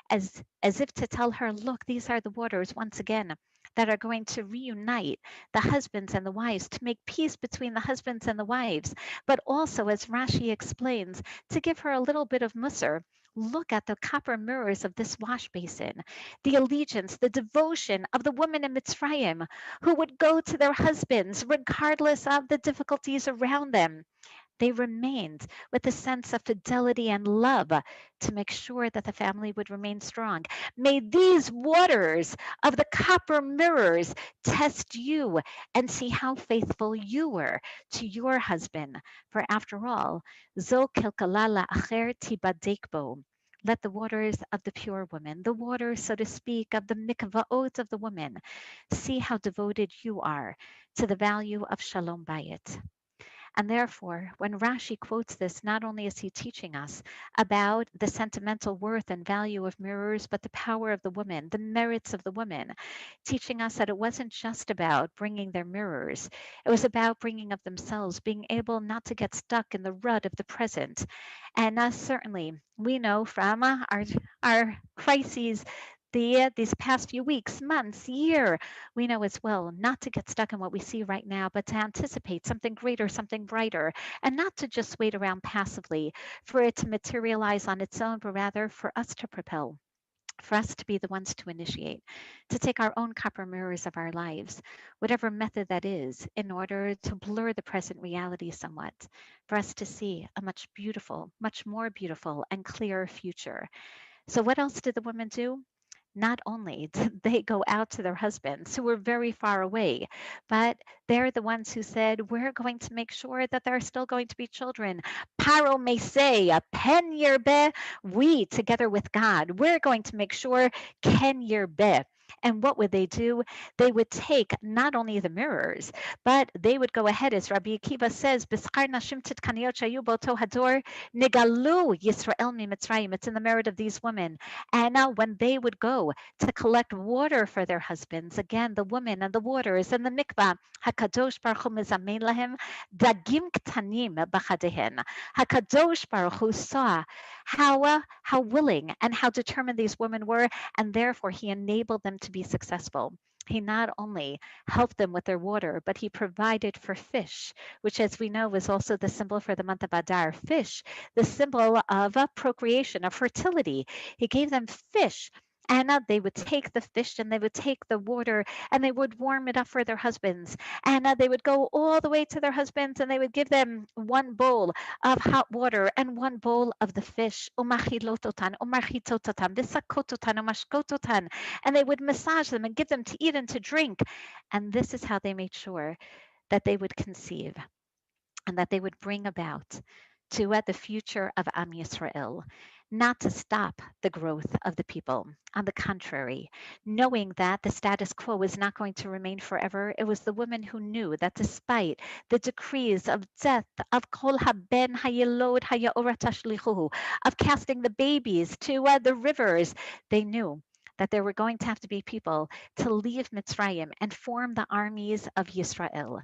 as if to tell her, look, these are the waters once again that are going to reunite the husbands and the wives, to make peace between the husbands and the wives, but also, as Rashi explains, to give her a little bit of musar. Look at the copper mirrors of this wash basin, the allegiance, the devotion of the women in Mitzrayim who would go to their husbands regardless of the difficulties around them. They remained with a sense of fidelity and love to make sure that the family would remain strong. May these waters of the copper mirrors test you and see how faithful you were to your husband. For after all, Zo kilkalala acher tibadekbo. Let the waters of the pure woman, the waters, so to speak, of the mikvaot of the woman, see how devoted you are to the value of shalom bayit. And therefore, when Rashi quotes this, not only is he teaching us about the sentimental worth and value of mirrors, but the power of the woman, the merits of the woman, teaching us that it wasn't just about bringing their mirrors, it was about bringing of themselves, being able not to get stuck in the rut of the present. And certainly, we know from our crises these past few weeks, months, year, we know as well not to get stuck in what we see right now, but to anticipate something greater, something brighter, and not to just wait around passively for it to materialize on its own, but rather for us to propel. For us to be the ones to initiate, to take our own copper mirrors of our lives, whatever method that is, in order to blur the present reality somewhat, for us to see a much more beautiful and clearer future. So, what else did the women do? Not only did they go out to their husbands who were very far away, but they're the ones who said, we're going to make sure that there are still going to be children. Paro may say, pen yerbe, we together with God, we're going to make sure ken yerbe. And what would they do? They would take not only the mirrors, but they would go ahead, as Rabbi Akiva says, B'schar nashim titkaniot shayu boto hador nigalu Yisrael mi Mitzrayim. It's in the merit of these women. And now, when they would go to collect water for their husbands, again, the women and the waters and the mikvah, Hakadosh Baruch Hu mizamein lahem dagim ktanim b'chadehen. Hakadosh Baruch Hu saw how willing and how determined these women were, and therefore he enabled them to be successful. He not only helped them with their water, but he provided for fish, which, as we know, was also the symbol for the month of Adar. Fish, the symbol of procreation, of fertility. He gave them fish. And they would take the fish and they would take the water and they would warm it up for their husbands. And they would go all the way to their husbands and they would give them one bowl of hot water and one bowl of the fish. Umachilototan, umarchitototan, visakototan, umashkototan. And they would massage them and give them to eat and to drink. And this is how they made sure that they would conceive and that they would bring about to the future of Am Yisrael, not to stop the growth of the people. On the contrary, knowing that the status quo is not going to remain forever, it was the women who knew that despite the decrees of death, of kol haben hayelod hayaora tashlichuhu, of casting the babies to the rivers, they knew that there were going to have to be people to leave Mitzrayim and form the armies of Yisrael.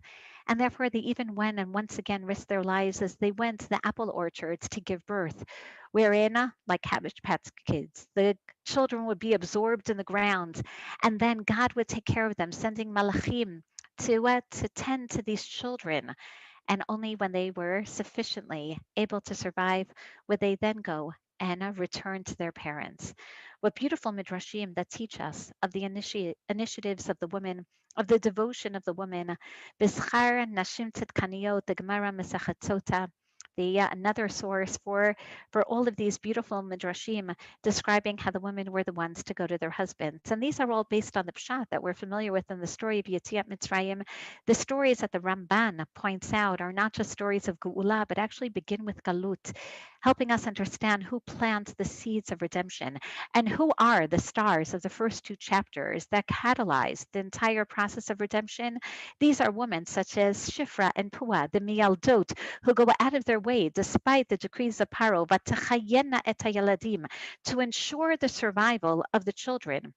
And therefore, they even went and once again risked their lives as they went to the apple orchards to give birth, wherein, like Cabbage Patch Kids, the children would be absorbed in the ground, and then God would take care of them, sending malachim to tend to these children. And only when they were sufficiently able to survive would they then go and return to their parents. What beautiful midrashim that teach us of the initiatives of the women, of the devotion of the women. B'schar nashim tzedkaniyot, the Gemara Masechet Sota, another source for all of these beautiful midrashim describing how the women were the ones to go to their husbands. And these are all based on the pshat that we're familiar with in the story of Yetziat Mitzrayim. The stories that the Ramban points out are not just stories of Geula, but actually begin with Galut, helping us understand who plants the seeds of redemption and who are the stars of the first two chapters that catalyzed the entire process of redemption. These are women such as Shifra and Pua, the Mialdot, who go out of their way, despite the decrees of Paro, to ensure the survival of the children.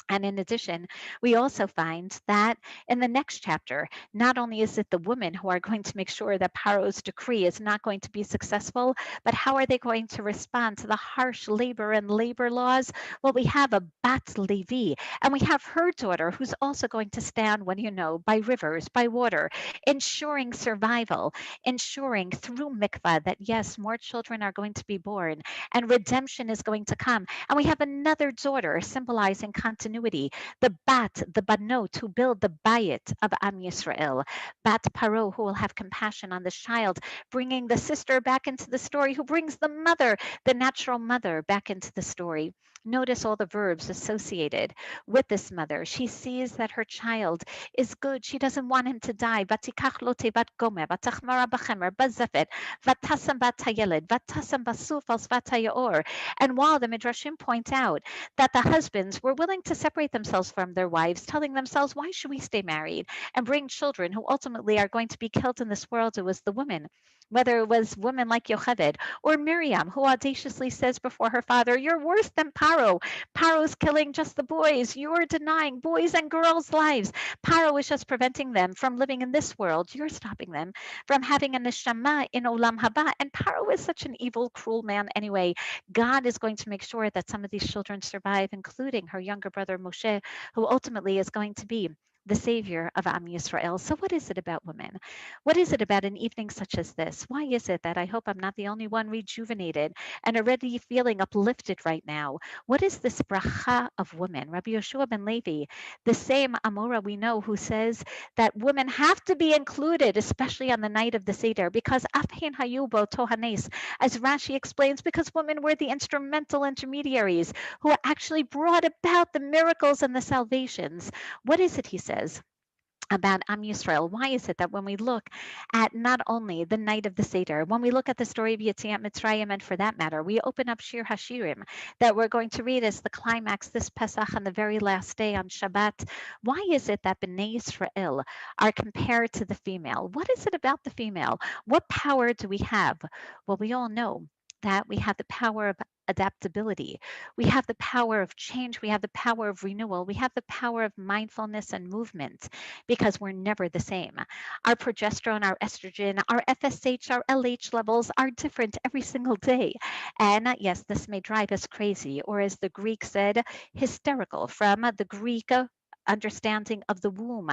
And in addition, we also find that in the next chapter, not only is it the women who are going to make sure that Paro's decree is not going to be successful, but how are they going to respond to the harsh labor and labor laws? Well, we have a Bat Levi, and we have her daughter who's also going to stand, when you know, by rivers, by water, ensuring survival, ensuring through mikvah that yes, more children are going to be born and redemption is going to come. And we have another daughter symbolizing continuity, the Bat, the Banot, who build the Bayit of Am Yisrael, Bat Paro, who will have compassion on the child, bringing the sister back into the story, who brings the mother, the natural mother, back into the story. Notice all the verbs associated with this mother. She sees that her child is good. She doesn't want him to die. Vatikach lo tevat gomer, vatachmara b'chemer, bazefet, vatasam bat hayeled, vatasam basuf al svat hayor. And while the Midrashim point out that the husbands were willing to separate themselves from their wives, telling themselves, why should we stay married and bring children who ultimately are going to be killed in this world? It was the women, whether it was women like Yocheved or Miriam, who audaciously says before her father, you're worse than Paro. Paro's killing just the boys. You're denying boys and girls' lives. Paro is just preventing them from living in this world. You're stopping them from having a neshama in Olam Haba. And Paro is such an evil, cruel man anyway. God is going to make sure that some of these children survive, including her younger brother Moshe, who ultimately is going to be the savior of Am Yisrael. So, what is it about women? What is it about an evening such as this? Why is it that I hope I'm not the only one rejuvenated and already feeling uplifted right now? What is this bracha of women? Rabbi Yeshua ben Levi, the same Amora we know, who says that women have to be included, especially on the night of the Seder, because Afhin Hayubo Tohanes, as Rashi explains, because women were the instrumental intermediaries who actually brought about the miracles and the salvations. What is it, he says, about Am Yisrael? Why is it that when we look at not only the night of the Seder, when we look at the story of Yetziat Mitzrayim, and for that matter, we open up Shir Hashirim that we're going to read as the climax this Pesach on the very last day on Shabbat, why is it that Bnei Yisrael are compared to the female? What is it about the female? What power do we have? Well, we all know that we have the power of adaptability. We have the power of change. We have the power of renewal. We have the power of mindfulness and movement because we're never the same. Our progesterone, our estrogen, our FSH, our LH levels are different every single day. And yes, this may drive us crazy, or as the Greek said, hysterical, from the Greek understanding of the womb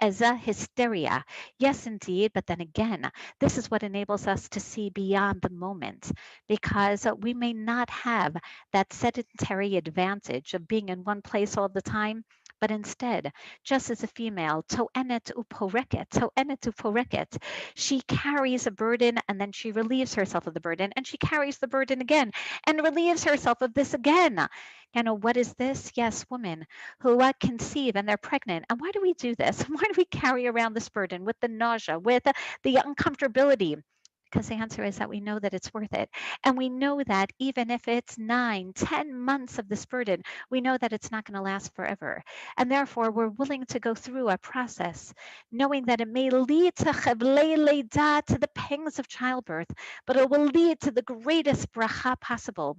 as a hysteria. Yes, indeed. But then again, this is what enables us to see beyond the moment, because we may not have that sedentary advantage of being in one place all the time. But instead, just as a female, toenet uporeket, she carries a burden and then she relieves herself of the burden, and she carries the burden again and relieves herself of this again. You know, what is this? Yes, women who conceive and they're pregnant. And why do we do this? Why do we carry around this burden with the nausea, with the uncomfortability? Because the answer is that we know that it's worth it. And we know that even if it's 9, 10 months of this burden, we know that it's not going to last forever. And therefore, we're willing to go through a process, knowing that it may lead to chevlei leidah, to the pangs of childbirth, but it will lead to the greatest bracha possible.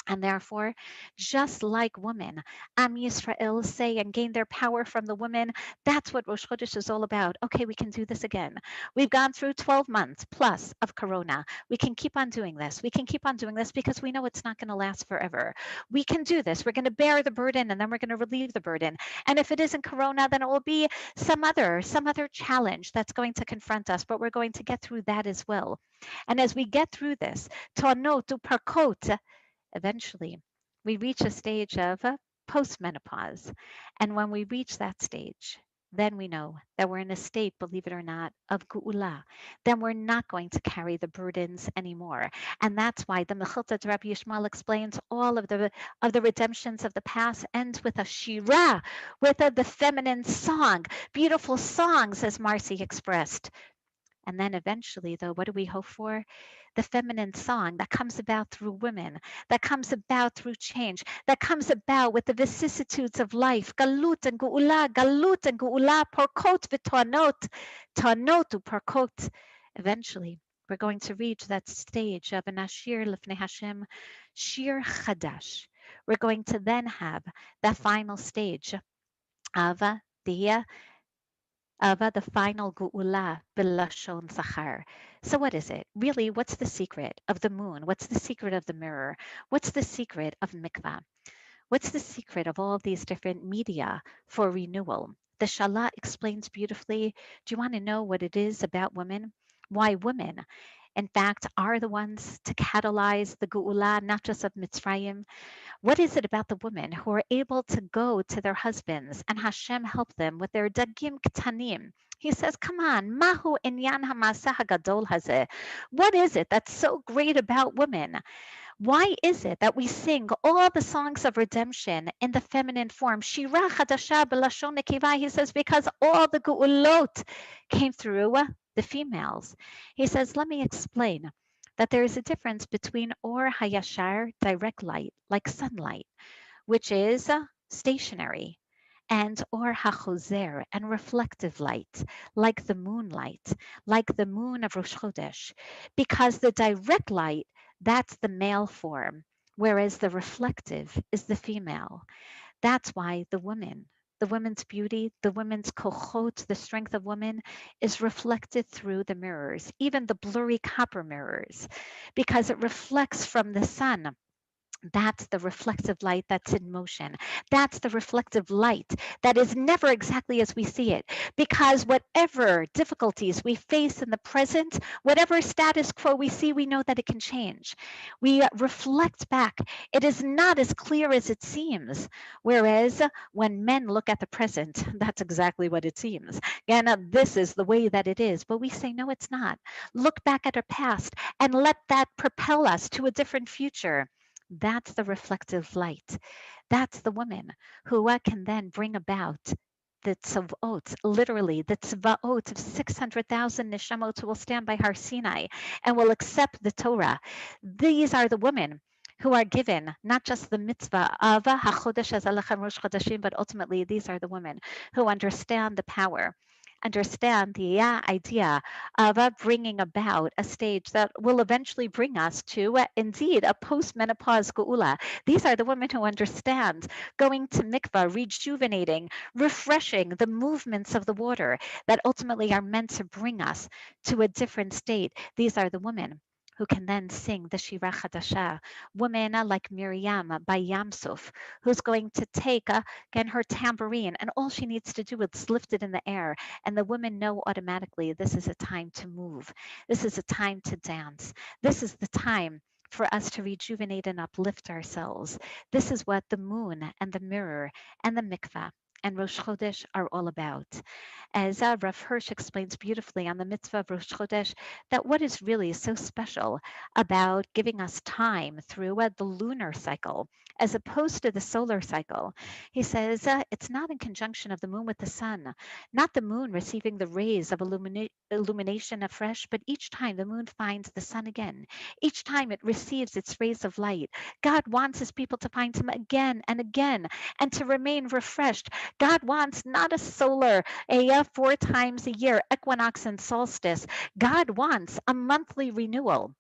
And therefore, just like women, Am Yisrael say and gain their power from the women, that's what Rosh Chodesh is all about. Okay, we can do this again. We've gone through 12 months plus of Corona. We can keep on doing this. We can keep on doing this because we know it's not going to last forever. We can do this. We're going to bear the burden and then we're going to relieve the burden. And if it isn't Corona, then it will be some other challenge that's going to confront us, but we're going to get through that as well. And as we get through this, Tonot uparkot, eventually we reach a stage of postmenopause. And when we reach that stage, then we know that we're in a state, believe it or not, of geula. Then we're not going to carry the burdens anymore. And that's why the Mechilta Rabbi Yishmael explains all of the redemptions of the past ends with a shira, with the feminine song, beautiful songs, as Marcy expressed. And then eventually, though, what do we hope for? The feminine song that comes about through women, that comes about through change, that comes about with the vicissitudes of life. Galut and geula, porkot v'toanot, toanot u'porkot. Eventually, we're going to reach that stage of an ashir lifnei Hashem, shir chadash. we're going to then have the final stage of the the final Gu'ula Bilashon Sachar. So what is it? Really, what's the secret of the moon? What's the secret of the mirror? What's the secret of mikvah? What's the secret of all of these different media for renewal? The Shalah explains beautifully. Do you want to know what it is about women? Why women, in fact, are the ones to catalyze the Gu'ula, not just of Mitzrayim, what is it about the women who are able to go to their husbands and Hashem help them with their dagim ktanim? He says, come on, mahu inyan hamaseh hagadol hazeh. What is it that's so great about women? Why is it that we sing all the songs of redemption in the feminine form? Shira chadasha b'lashon nekeva. He says, because all the geulot came through the females. He says, let me explain that there is a difference between or hayashar, direct light, like sunlight, which is stationary, and or hachozer, and reflective light, like the moonlight, like the moon of Rosh Chodesh, because the direct light, that's the male form, whereas the reflective is the female. That's why the women's beauty, the women's kochot, the strength of women is reflected through the mirrors, even the blurry copper mirrors, because it reflects from the sun. That's the reflective light that's in motion. That's the reflective light that is never exactly as we see it. Because whatever difficulties we face in the present, whatever status quo we see, we know that it can change. We reflect back. It is not as clear as it seems. Whereas when men look at the present, that's exactly what it seems. And this is the way that it is. But we say, no, it's not. Look back at our past and let that propel us to a different future. That's the reflective light. That's the woman who can then bring about the tzavot, literally the tzvaot of 600,000 neshamot who will stand by Har Sinai and will accept the Torah. These are the women who are given not just the mitzvah of HaChodesh Alechem Rosh Chodeshim, but ultimately these are the women who understand the power, understand the idea of bringing about a stage that will eventually bring us to indeed a post-menopause geula. These are the women who understand going to mikvah, rejuvenating, refreshing the movements of the water that ultimately are meant to bring us to a different state. These are the women who can then sing the Shira Chadasha. Women like Miriam by Yamsuf, who's going to take again her tambourine, and all she needs to do is lift it in the air, and the women know automatically this is a time to move. This is a time to dance. This is the time for us to rejuvenate and uplift ourselves. This is what the moon and the mirror and the mikvah and Rosh Chodesh are all about. As Rav Hirsch explains beautifully on the mitzvah of Rosh Chodesh, that what is really so special about giving us time through the lunar cycle as opposed to the solar cycle. He says it's not in conjunction of the moon with the sun, not the moon receiving the rays of illumination afresh, but each time the moon finds the sun again, each time it receives its rays of light, God wants his people to find him again and again and to remain refreshed. God wants not a solar, a 4 times a year, equinox and solstice. God wants a monthly renewal.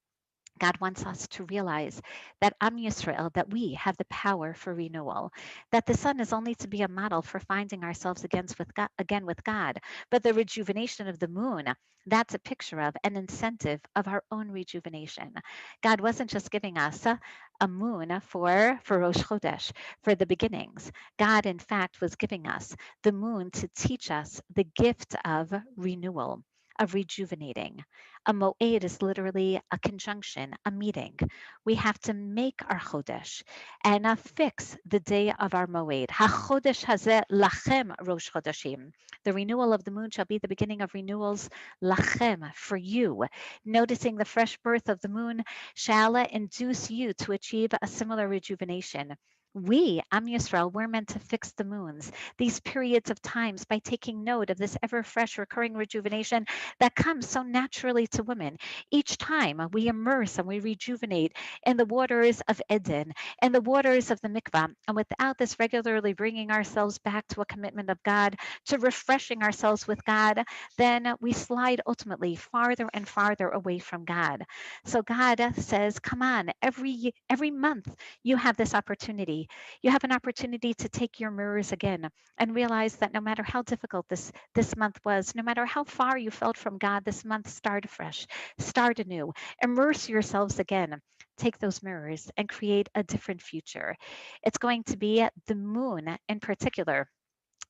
God wants us to realize that Am Yisrael, that we have the power for renewal, that the sun is only to be a model for finding ourselves again with God. But the rejuvenation of the moon, that's a picture of an incentive of our own rejuvenation. God wasn't just giving us a moon for Rosh Chodesh, for the beginnings. God, in fact, was giving us the moon to teach us the gift of renewal, of rejuvenating. A moed is literally a conjunction, a meeting. We have to make our chodesh and fix the day of our moed. HaChodesh hazeh lachem Rosh Chodeshim. The renewal of the moon shall be the beginning of renewals lachem, for you. Noticing the fresh birth of the moon shall induce you to achieve a similar rejuvenation. We, Am Yisrael, we're meant to fix the moons, these periods of times, by taking note of this ever fresh recurring rejuvenation that comes so naturally to women. Each time we immerse and we rejuvenate in the waters of Eden and the waters of the mikvah, and without this regularly bringing ourselves back to a commitment of God, to refreshing ourselves with God, then we slide ultimately farther and farther away from God. So God says, come on, every month you have this opportunity opportunity. You have an opportunity to take your mirrors again and realize that no matter how difficult this month was, no matter how far you felt from God this month, start afresh, start anew, immerse yourselves again. Take those mirrors and create a different future. It's going to be the moon in particular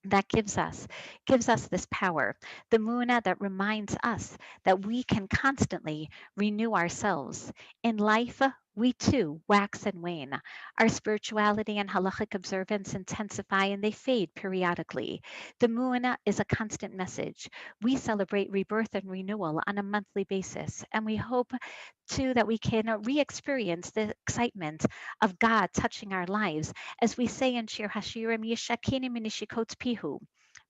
that gives us this power, the muna that reminds us that we can constantly renew ourselves in life. We too wax and wane. Our spirituality and halachic observance intensify and they fade periodically. The muna is a constant message. We celebrate rebirth and renewal on a monthly basis, and we hope too that we can re-experience the excitement of God touching our lives, as we say in Shir Hashirim, Yishakini minishikot pihu.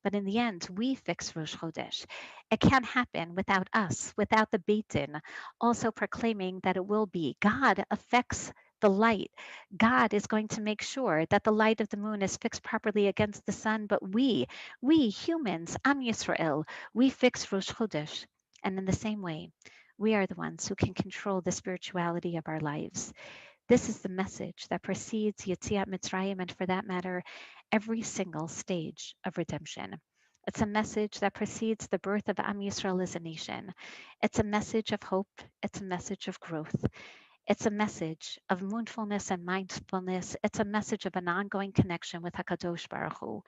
But in the end, we fix Rosh Chodesh. It can't happen without us, without the Beit Din also proclaiming that it will be. God affects the light. God is going to make sure that the light of the moon is fixed properly against the sun. But we humans, Am Yisrael, we fix Rosh Chodesh. And in the same way, we are the ones who can control the spirituality of our lives. This is the message that precedes Yetziat Mitzrayim, and for that matter, every single stage of redemption. It's a message that precedes the birth of Am Yisrael as a nation. It's a message of hope. It's a message of growth. It's a message of moonfulness and mindfulness. It's a message of an ongoing connection with HaKadosh Baruch Hu.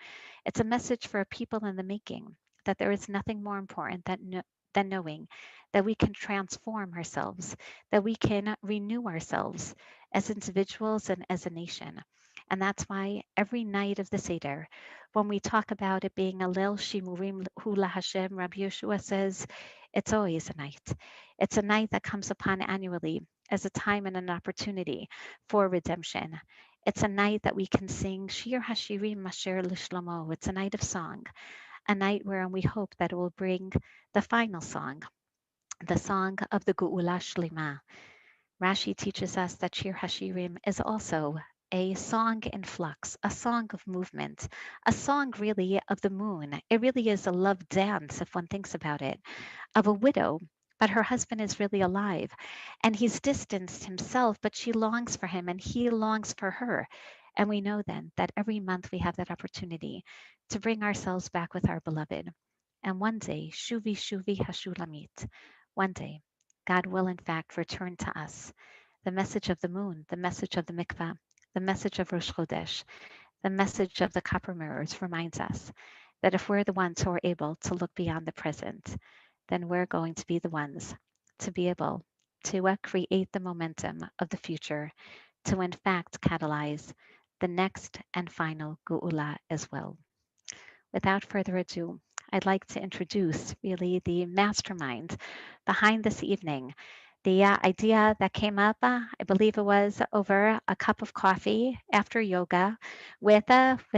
It's a message for a people in the making, that there is nothing more important than knowing that we can transform ourselves, that we can renew ourselves as individuals and as a nation. And that's why every night of the Seder, when we talk about it being a Leil Shimurim Hu LaHashem, Rabbi Yeshua says, it's always a night. It's a night that comes upon annually as a time and an opportunity for redemption. It's a night that we can sing Shir Hashirim Masher Lishlomo. It's a night of song, a night wherein we hope that it will bring the final song, the song of the Geula Shlema. Rashi teaches us that Shir Hashirim is also a song in flux, a song of movement, a song really of the moon. It really is a love dance, if one thinks about it, of a widow, but her husband is really alive and he's distanced himself, but she longs for him and he longs for her. And we know then that every month we have that opportunity to bring ourselves back with our beloved. And one day, Shuvi Shuvi Hashulamit, one day, God will in fact return to us. The message of the moon, the message of the mikvah, the message of Rosh Chodesh, the message of the copper mirrors reminds us that if we're the ones who are able to look beyond the present, then we're going to be the ones to be able to create the momentum of the future, to in fact catalyze the next and final Geula as well. Without further ado, I'd like to introduce really the mastermind behind this evening. The idea that came up, I believe it was over a cup of coffee after yoga with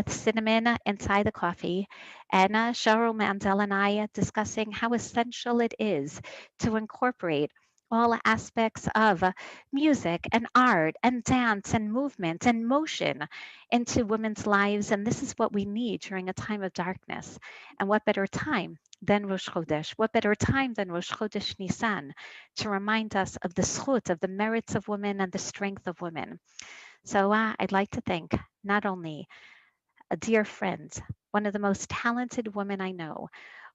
cinnamon inside the coffee, and Cheryl Mandel and I discussing how essential it is to incorporate all aspects of music and art and dance and movement and motion into women's lives. And this is what we need during a time of darkness. And what better time than Rosh Chodesh? What better time than Rosh Chodesh Nissan to remind us of the zchut, of the merits of women and the strength of women? So I'd like to thank not only a dear friend, one of the most talented women I know,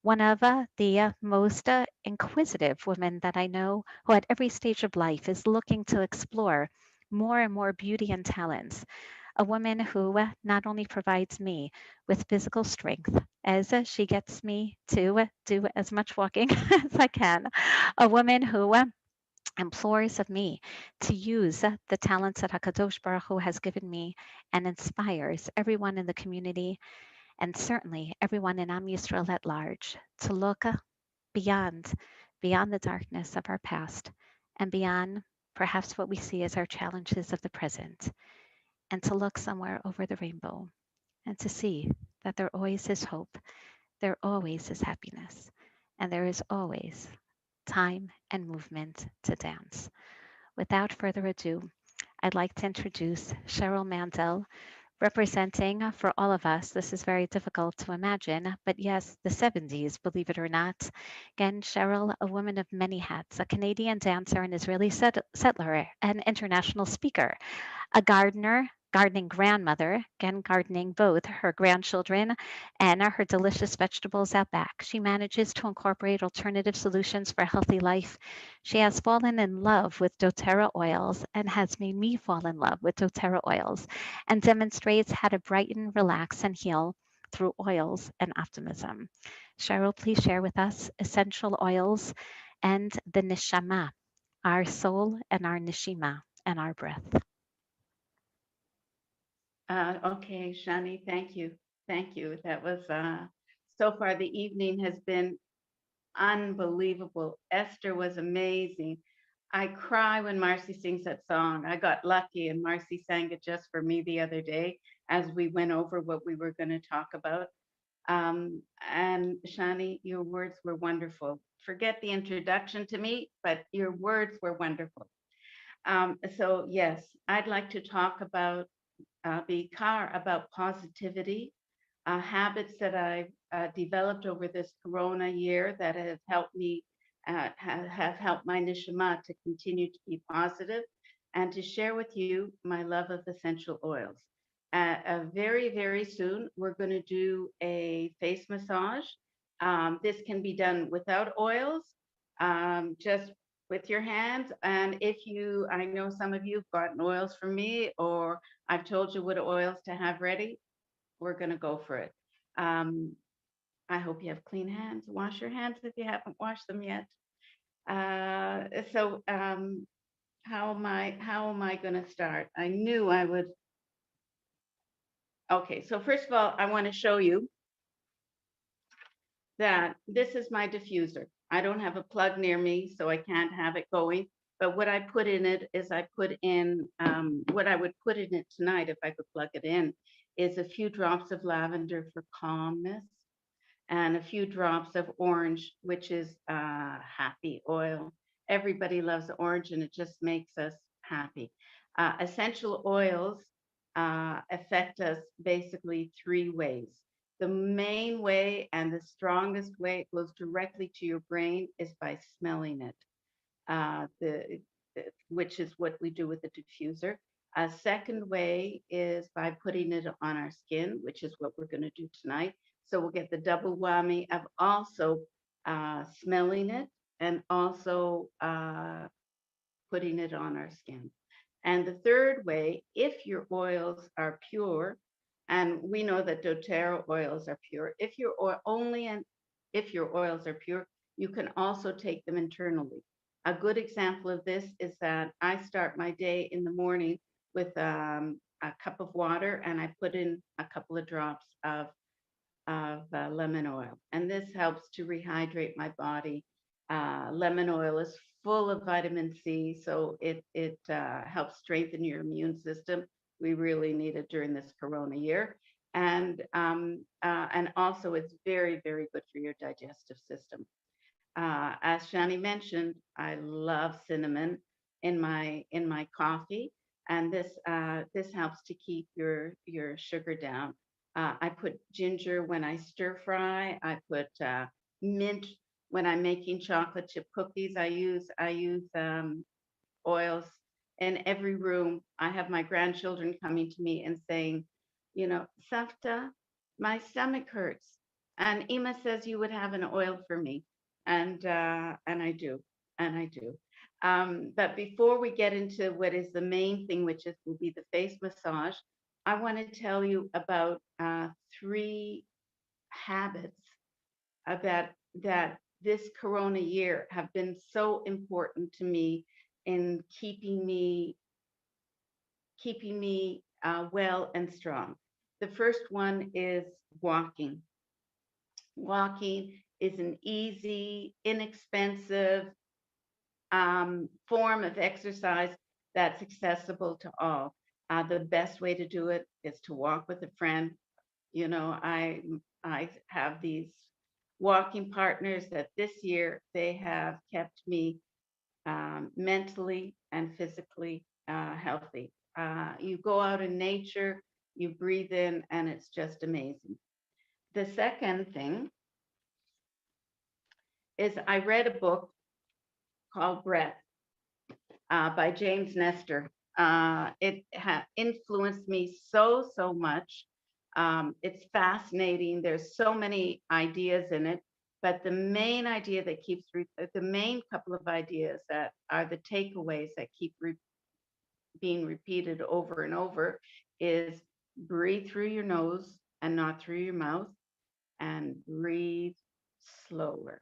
one of the most inquisitive women that I know, who at every stage of life is looking to explore more and more beauty and talents. A woman who not only provides me with physical strength as she gets me to do as much walking as I can, a woman who implores of me to use the talents that Hakadosh Baruch Hu has given me and inspires everyone in the community and certainly everyone in Am Yisrael at large to look beyond beyond the darkness of our past and beyond perhaps what we see as our challenges of the present, and to look somewhere over the rainbow and to see that there always is hope, there always is happiness, and there is always time and movement to dance. Without further ado, I'd like to introduce Cheryl Mandel, representing for all of us. This is very difficult to imagine, but yes, the 70s, believe it or not. Again, Cheryl, a woman of many hats, a Canadian dancer, an Israeli settler, an international speaker, a gardener, gardening grandmother, again, gardening both her grandchildren and her delicious vegetables out back. She manages to incorporate alternative solutions for healthy life. She has fallen in love with doTERRA oils and has made me fall in love with doTERRA oils and demonstrates how to brighten, relax, and heal through oils and optimism. Cheryl, please share with us essential oils and the neshama, our soul and our neshima and our breath. Okay, Shani, thank you. Thank you. That was, so far the evening has been unbelievable. Esther was amazing. I cry when Marcy sings that song. I got lucky and Marcy sang it just for me the other day as we went over what we were going to talk about. And Shani, your words were wonderful. Forget the introduction to me, but your words were wonderful. So yes, I'd like to talk about Bikar, about positivity, habits that I've developed over this Corona year that have helped me, have helped my neshama to continue to be positive, and to share with you my love of essential oils. Very, very soon, we're going to do a face massage. This can be done without oils, just with your hands. And if you, I know some of you have gotten oils from me, or I've told you what oils to have ready, we're going to go for it. I hope you have clean hands. Wash your hands if you haven't washed them yet. How am I going to start? I knew I would. Okay, so first of all, I want to show you that this is my diffuser. I don't have a plug near me, so I can't have it going. But what I put in it is I put in, what I would put in it tonight if I could plug it in, is a few drops of lavender for calmness and a few drops of orange, which is happy oil. Everybody loves orange and it just makes us happy. Essential oils affect us basically three ways. The main way and the strongest way it goes directly to your brain is by smelling it, which is what we do with the diffuser. A second way is by putting it on our skin, which is what we're going to do tonight. So we'll get the double whammy of also smelling it and also putting it on our skin. And the third way, if your oils are pure, and we know that doTERRA oils are pure, if your oils are pure, you can also take them internally. A good example of this is that I start my day in the morning with a cup of water and I put in a couple of drops of lemon oil. And this helps to rehydrate my body. Lemon oil is full of vitamin C, so it helps strengthen your immune system. We really need it during this Corona year. And also it's very, very good for your digestive system. As Shani mentioned, I love cinnamon in my coffee, and this helps to keep your sugar down. I put ginger when I stir fry. I put mint when I'm making chocolate chip cookies. I use oils in every room. I have my grandchildren coming to me and saying, you know, Safta, my stomach hurts, and Ima says you would have an oil for me, and I do, and I do. But before we get into what is the main thing, which is will be the face massage, I want to tell you about three habits that this Corona year have been so important to me in keeping me well and strong. The first one is walking. Walking is an easy, inexpensive form of exercise that's accessible to all. The best way to do it is to walk with a friend. You know, I have these walking partners that this year they have kept me mentally and physically healthy. You go out in nature, you breathe in, and it's just amazing. The second thing is I read a book called Breath by James Nestor. It influenced me so, so much. It's fascinating. There's so many ideas in it, but the main idea that keeps, the main couple of ideas that are the takeaways that keep being repeated over and over is breathe through your nose and not through your mouth, and breathe slower.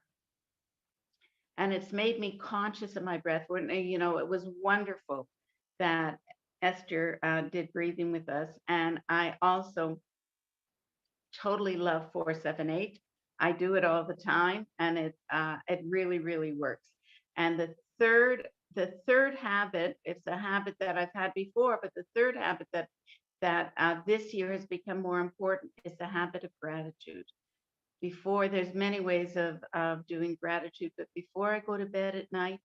And it's made me conscious of my breath. When, it was wonderful that Esther did breathing with us. And I also totally love 478. I do it all the time, and it really, really works. And the third habit, it's a habit that I've had before, but the third habit that this year has become more important is the habit of gratitude. Before, there's many ways of doing gratitude, but before I go to bed at night,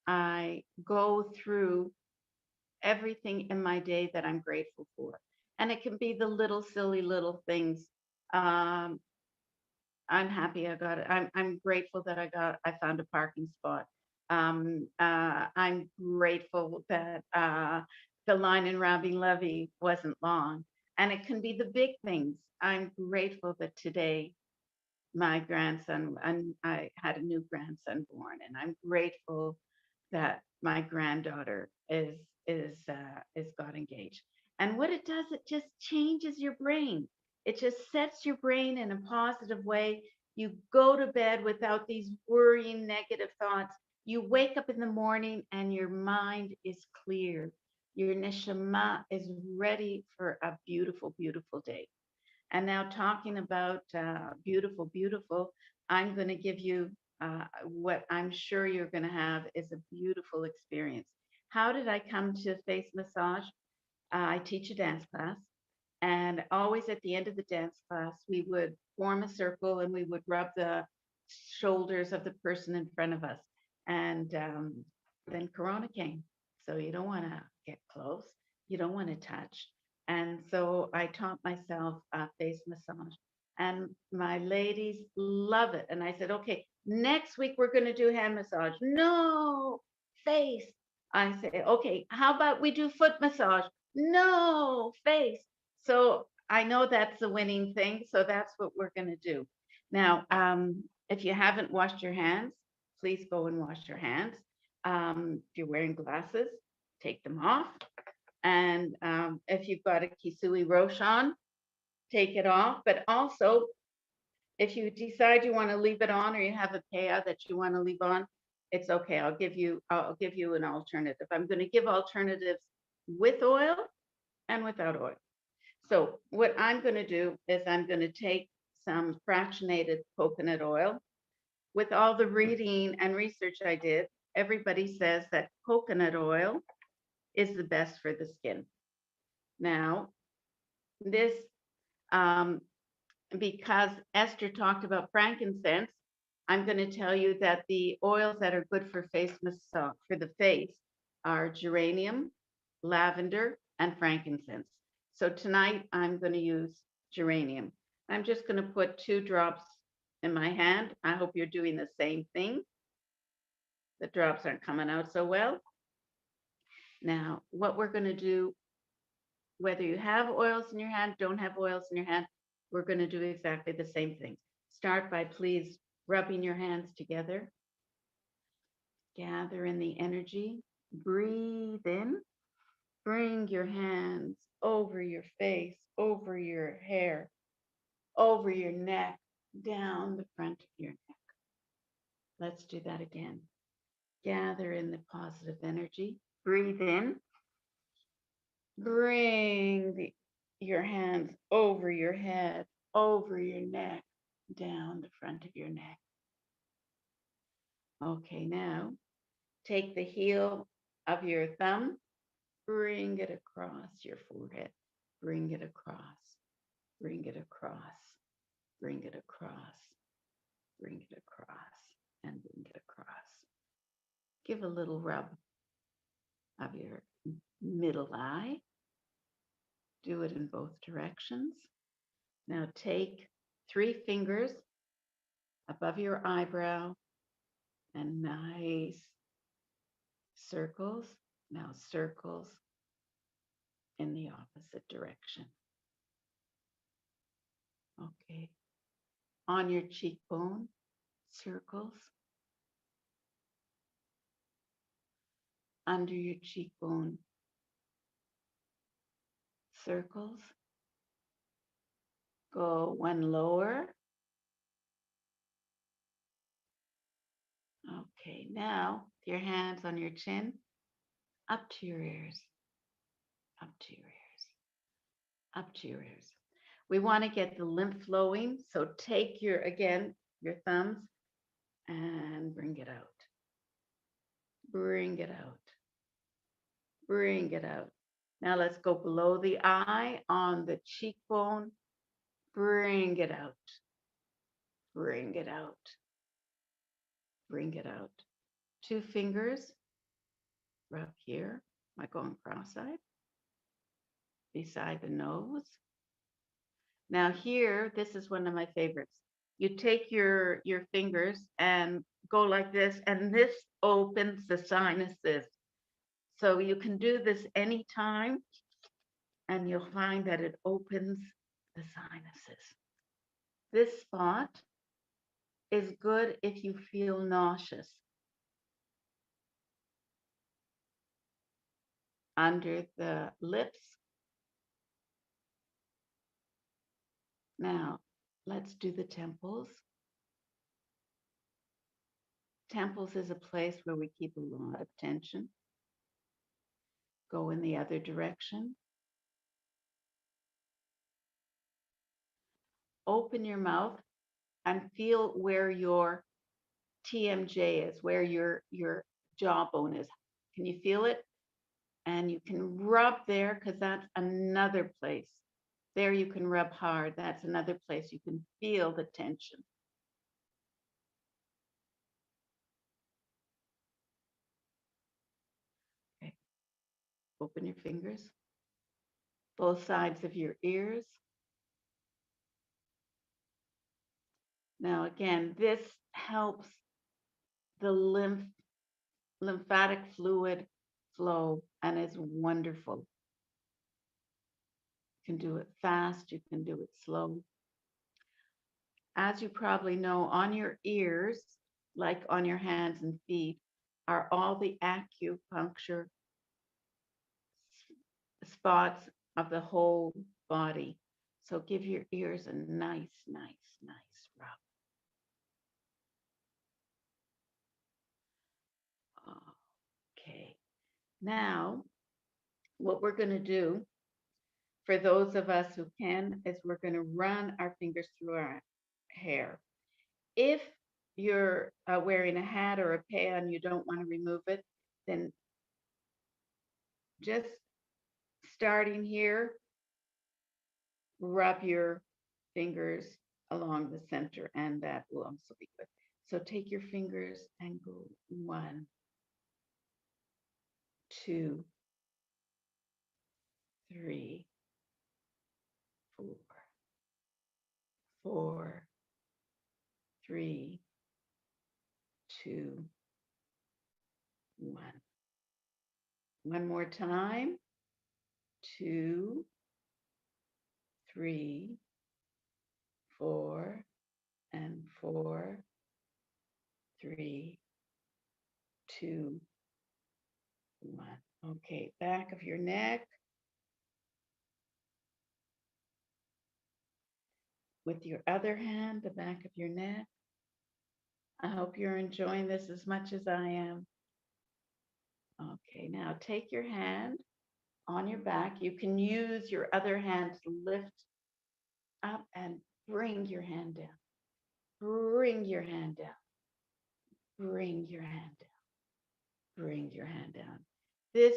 I go through everything in my day that I'm grateful for. And it can be the little silly little things. Um, I'm happy I got it. I'm grateful that I found a parking spot. I'm grateful that the line in Robbie Levy wasn't long. And it can be the big things. I'm grateful that today my grandson, and I had a new grandson born, and I'm grateful that my granddaughter is got engaged. And what it does, it just changes your brain. It just sets your brain in a positive way. You go to bed without these worrying negative thoughts. You wake up in the morning and your mind is clear. Your neshama is ready for a beautiful, beautiful day. And now, talking about beautiful, beautiful, I'm going to give you what I'm sure you're going to have is a beautiful experience. How did I come to face massage? I teach a dance class, and always at the end of the dance class, we would form a circle and we would rub the shoulders of the person in front of us. And then Corona came. So you don't want to get close, you don't want to touch. And so I taught myself face massage, and my ladies love it. And I said, okay, next week we're going to do hand massage. No, face. I say, okay, how about we do foot massage? No, face. So I know that's the winning thing. So that's what we're going to do. Now, if you haven't washed your hands, please go and wash your hands. If you're wearing glasses, take them off. And if you've got a Kisui Rosh on, take it off. But also, if you decide you want to leave it on, or you have a pea that you want to leave on, it's okay. I'll give you an alternative. I'm going to give alternatives with oil and without oil. So what I'm going to do is I'm going to take some fractionated coconut oil. With all the reading and research I did, everybody says that coconut oil is the best for the skin. Now, this, because Esther talked about frankincense, I'm going to tell you that the oils that are good for face massage for the face are geranium, lavender, and frankincense. So tonight I'm going to use geranium. I'm just going to put 2 drops in my hand. I hope you're doing the same thing. The drops aren't coming out so well. Now, what we're going to do, whether you have oils in your hand, don't have oils in your hand, we're going to do exactly the same thing. Start by please rubbing your hands together. Gather in the energy. Breathe in. Bring your hands over your face, over your hair, over your neck, down the front of your neck. Let's do that again. Gather in the positive energy. Breathe in. Bring your hands over your head, over your neck, down the front of your neck. Okay, now take the heel of your thumb, bring it across your forehead, bring it across, bring it across, bring it across, bring it across, and bring it across. Give a little rub of your middle eye. Do it in both directions. Now take 3 fingers above your eyebrow and nice circles Now circles in the opposite direction. Okay. On your cheekbone, circles. Under your cheekbone, circles. Go one lower. Okay, now your hands on your chin, up to your ears, up to your ears, up to your ears. We want to get the lymph flowing. So take your, again, your thumbs and bring it out. Bring it out. Bring it out. Now let's go below the eye on the cheekbone. Bring it out. Bring it out. Bring it out. 2 fingers. Rub here. Am I going cross-eyed? Beside the nose. Now here, this is one of my favorites. You take your fingers and go like this, and this opens the sinuses. So you can do this anytime, and you'll find that it opens the sinuses. This spot is good if you feel nauseous. Under the lips. Now, let's do the temples. Temples is a place where we keep a lot of tension. Go in the other direction. Open your mouth and feel where your TMJ is, where your jawbone is. Can you feel it? And you can rub there because that's another place. There you can rub hard. That's another place you can feel the tension. Okay. Open your fingers. Both sides of your ears. Now again, this helps the lymphatic fluid flow and is wonderful. You can do it fast, you can do it slow. As you probably know, on your ears, like on your hands and feet, are all the acupuncture spots of the whole body. So give your ears a nice rub. Okay. Now, what we're going to do for those of us who can is we're going to run our fingers through our hair. If you're wearing a hat or a pea and you don't want to remove it, then just starting here, rub your fingers along the center, and that will also be good. So take your fingers and go 1, 2, 3, 4, 4, 3, 2, 1. One more time. 2, 3, 4, and 4, 3, 2, 1. Okay, back of your neck. With your other hand, the back of your neck. I hope you're enjoying this as much as I am. Okay, now take your hand on your back. You can use your other hand to lift up and bring your hand down. Bring your hand down. Bring your hand down. Bring your hand down. This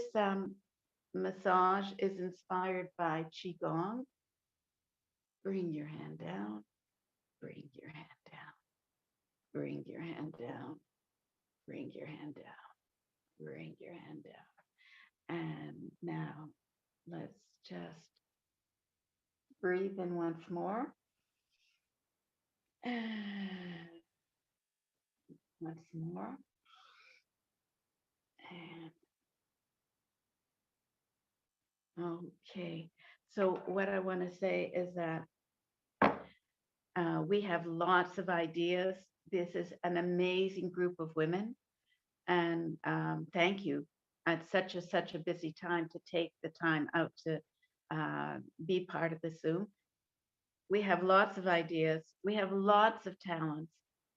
massage is inspired by Qigong. Bring your hand down. Bring your hand down. Bring your hand down. Bring your hand down. Bring your hand down. And now let's just breathe in once more. And once more. And Okay. So what I want to say is that we have lots of ideas. This is an amazing group of women, and thank you. At such a busy time to take the time out to be part of the Zoom. We have lots of ideas. We have lots of talents.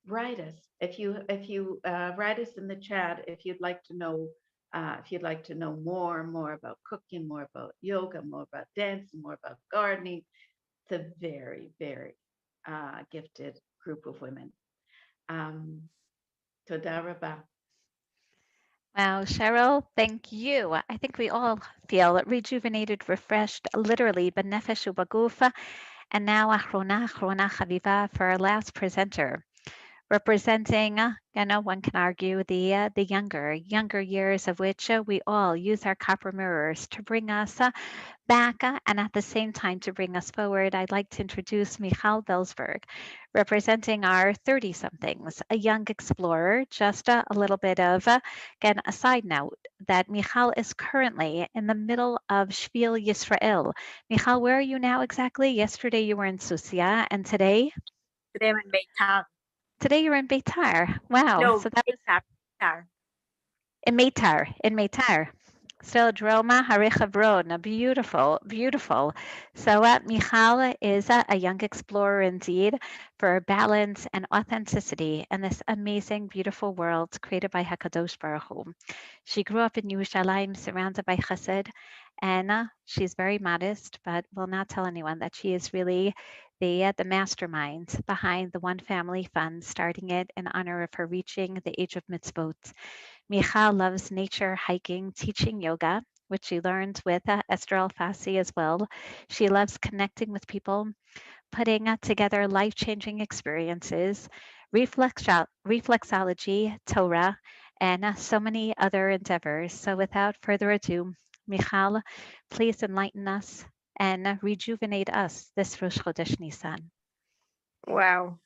Write us if you write us in the chat if you'd like to know more about cooking, more about yoga, more about dancing, more about gardening. It's a very gifted group of women. Toda rabah. Wow, Cheryl, thank you. I think we all feel rejuvenated, refreshed, literally, benefesh ubagufa. And now, achrona chaviva for our last presenter, representing, one can argue the younger years of which we all use our copper mirrors to bring us back and at the same time to bring us forward. I'd like to introduce Michal Belsberg, representing our 30 somethings, a young explorer. Just a little bit of, again, a side note that Michal is currently in the middle of Shvil Yisrael. Michal, where are you now exactly? Yesterday you were in Susia, and today? Today I'm in Beitar. Today you're in Beitar. Wow. No, So that was Beitar. in Meitar. So Droma Harichavron, beautiful, beautiful. So Michal is a young explorer indeed for balance and authenticity in this amazing, beautiful world created by Hakadosh Baruch Hu. She grew up in Yerushalayim, surrounded by Chesed, and she's very modest, but will not tell anyone that she is really the mastermind behind the One Family Fund, starting it in honor of her reaching the age of mitzvot. Michal loves nature, hiking, teaching yoga, which she learned with Esther Alfasi as well. She loves connecting with people, putting together life-changing experiences, reflexology, Torah, and so many other endeavors. So without further ado, Michal, please enlighten us and rejuvenate us this Rosh Chodesh Nissan. Wow.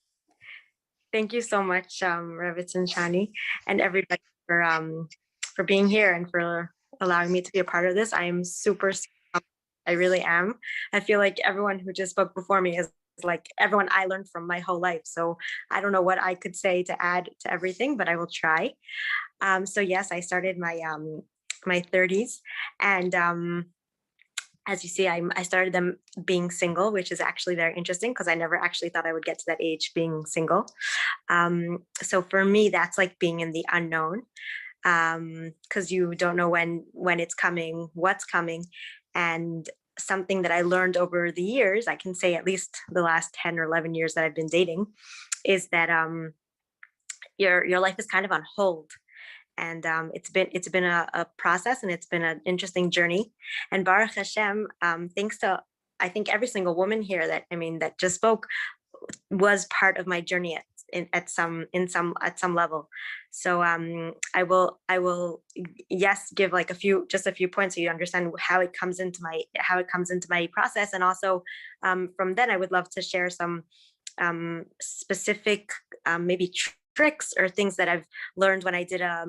Thank you so much, Revitz and Shani, and everybody for being here and for allowing me to be a part of this. I am super, I really am. I feel like everyone who just spoke before me is like everyone I learned from my whole life. So I don't know what I could say to add to everything, but I will try. So yes, I started my my 30s, and as you see, I started them being single, which is actually very interesting because I never actually thought I would get to that age being single. So for me, that's like being in the unknown, because you don't know when it's coming, what's coming. And something that I learned over the years, I can say at least the last 10 or 11 years that I've been dating, is that your life is kind of on hold. And it's been a process, and it's been an interesting journey. And Baruch Hashem, thanks to I think every single woman here that just spoke was part of my journey at some level. So I will yes give like a few points so you understand how it comes into my process, and also from then I would love to share some specific maybe tricks or things that I've learned when I did a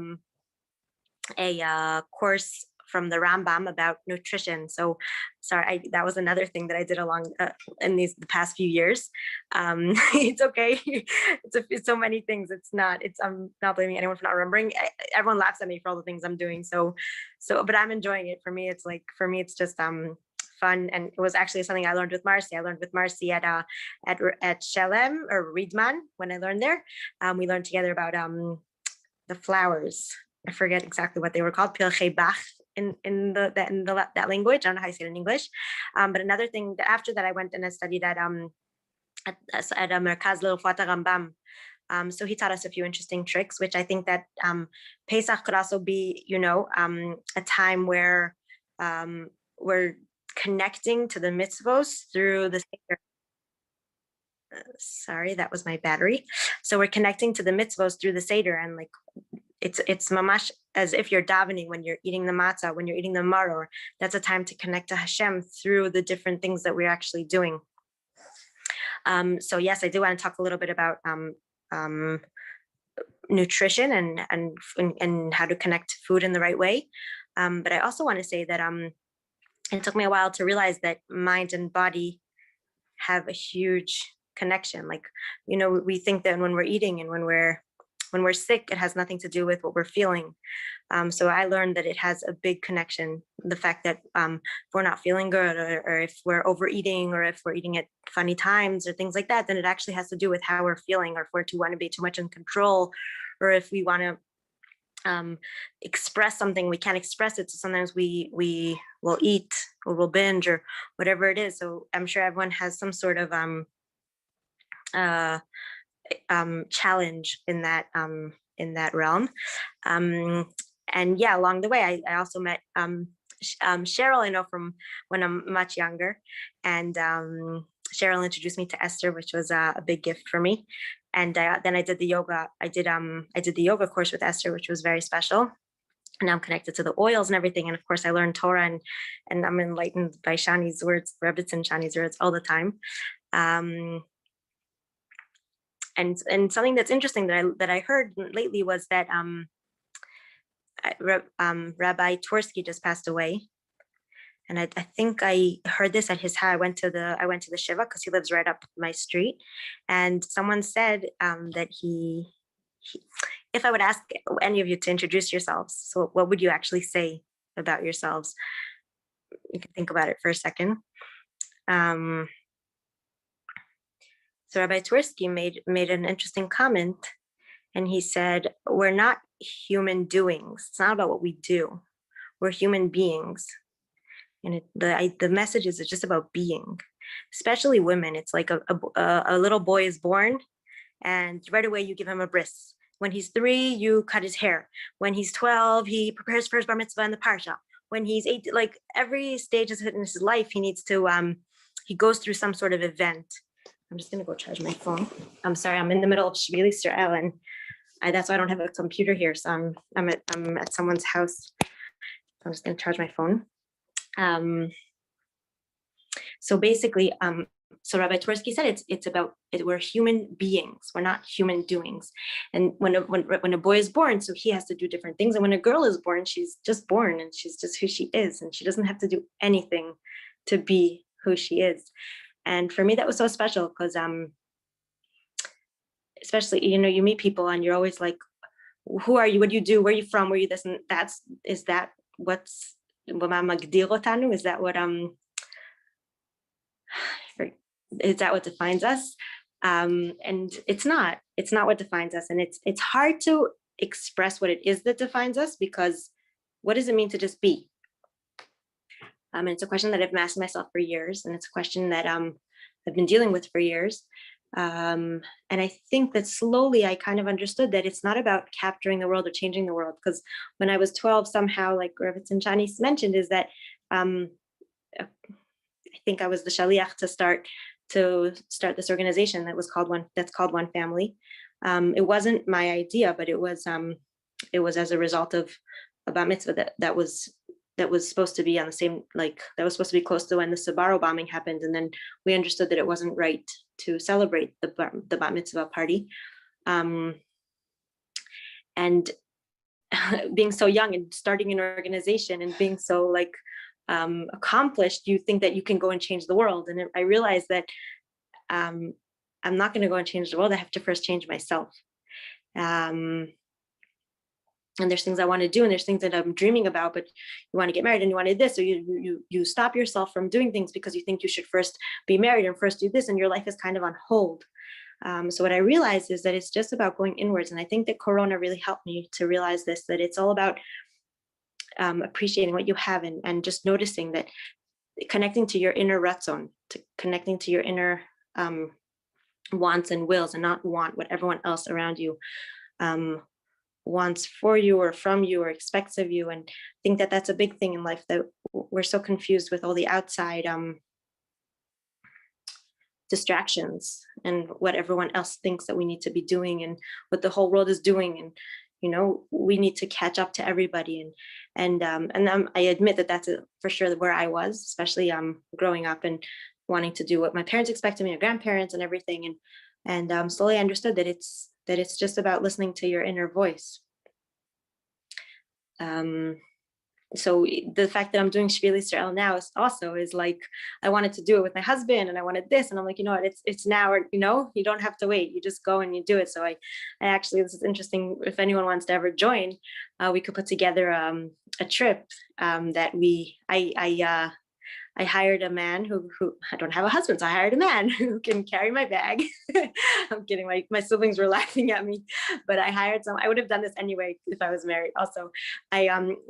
course from the Rambam about nutrition. So sorry, that was another thing that I did along in the past few years. It's okay. It's so many things. I'm not blaming anyone for not remembering. Everyone laughs at me for all the things I'm doing. But I'm enjoying it. For me, it's just fun. And it was actually something I learned with Marcy. I learned with Marcy at Shelem or Riedman when I learned there. We learned together about the flowers. I forget exactly what they were called, Pilchei Bach in that language. I don't know how you say it in English. But another thing that after that I went and I studied at Merkaz L'Refuat Rambam. So he taught us a few interesting tricks, which I think that Pesach could also be, a time where we're connecting to the mitzvos through the sorry, that was my battery. So we're connecting to the mitzvos through the Seder, and like it's mamash as if you're davening when you're eating the matzah, when you're eating the maror. That's a time to connect to Hashem through the different things that we're actually doing. So yes, I do want to talk a little bit about nutrition and how to connect food in the right way. But I also want to say that it took me a while to realize that mind and body have a huge connection. Like, you know, we think that when we're eating and when we're sick, it has nothing to do with what we're feeling. So I learned that it has a big connection. The fact that if we're not feeling good, or if we're overeating, or if we're eating at funny times or things like that, then it actually has to do with how we're feeling, or if we're to want to be too much in control, or if we want to express something, we can't express it. So sometimes we will eat, or we'll binge, or whatever it is. So I'm sure everyone has some sort of challenge in that realm. And yeah, along the way, I also met Cheryl, I know from when I'm much younger, and Cheryl introduced me to Esther, which was a big gift for me. And then I did the yoga. I did the yoga course with Esther, which was very special. And I'm connected to the oils and everything. And of course, I learned Torah, and I'm enlightened by Shani's words, Rebbetzin Shani's words all the time. And something that's interesting that I heard lately was that Rabbi Twersky just passed away, and I think I heard this at his house. I went to the shiva because he lives right up my street, and someone said that he, if I would ask any of you to introduce yourselves, so what would you actually say about yourselves? You can think about it for a second. So Rabbi Twersky made an interesting comment, and he said, we're not human doings. It's not about what we do. We're human beings. And the message is just about being, especially women. It's like a little boy is born, and right away you give him a bris. When he's 3, you cut his hair. When he's 12, he prepares for his bar mitzvah in the parsha. When he's 8, like every stage of his life, he needs to, he goes through some sort of event. I'm just gonna go charge my phone. I'm sorry, I'm in the middle of Shvili Israel, and that's why I don't have a computer here. So I'm at someone's house. I'm just gonna charge my phone. So basically, so Rabbi Twersky said it's about we're human beings. We're not human doings. And when a boy is born, so he has to do different things. And when a girl is born, she's just born, and she's just who she is, and she doesn't have to do anything to be who she is. And for me, that was so special because especially, you know, you meet people and you're always like, who are you? What do you do? Where are you from? Where are you this? And is that what is that what defines us? And it's not what defines us. And it's hard to express what it is that defines us, because what does it mean to just be? And it's a question that I've asked myself for years, and it's a question that I've been dealing with for years. And I think that slowly I kind of understood that it's not about capturing the world or changing the world. Because when I was 12, somehow, like Rebbetzin Shani mentioned, is that I think I was the shaliach to start this organization that's called One Family. It wasn't my idea, but it was as a result of a bat mitzvah that was supposed to be on the same, like that was supposed to be close to when the Sbarro bombing happened, and then we understood that it wasn't right to celebrate the bat mitzvah party, and being so young and starting an organization and being so like accomplished, you think that you can go and change the world. And I realized that I'm not going to go and change the world. I have to first change myself. And there's things I want to do, and there's things that I'm dreaming about, but you want to get married and you want to do this, so you stop yourself from doing things because you think you should first be married and first do this, and your life is kind of on hold. So what I realized is that it's just about going inwards. And I think that Corona really helped me to realize this, that it's all about appreciating what you have, and just noticing that, connecting to your inner ratzon, to connecting to your inner wants and wills, and not want what everyone else around you wants for you or from you or expects of you. And I think that that's a big thing in life, that we're so confused with all the outside distractions and what everyone else thinks that we need to be doing and what the whole world is doing. And, you know, we need to catch up to everybody. And I admit that that's for sure where I was, especially growing up and wanting to do what my parents expect of me, or grandparents and everything. And slowly I understood that it's just about listening to your inner voice. so the fact that I'm doing Shvili Israel now is like, I wanted to do it with my husband and I wanted this. And I'm like, you know what, it's now, or, you know, you don't have to wait. You just go and you do it. So I actually, this is interesting. If anyone wants to ever join, we could put together a trip that I hired a man who I don't have a husband, so I hired a man who can carry my bag. I'm kidding. My siblings were laughing at me, but I hired some. I would have done this anyway if I was married. Also,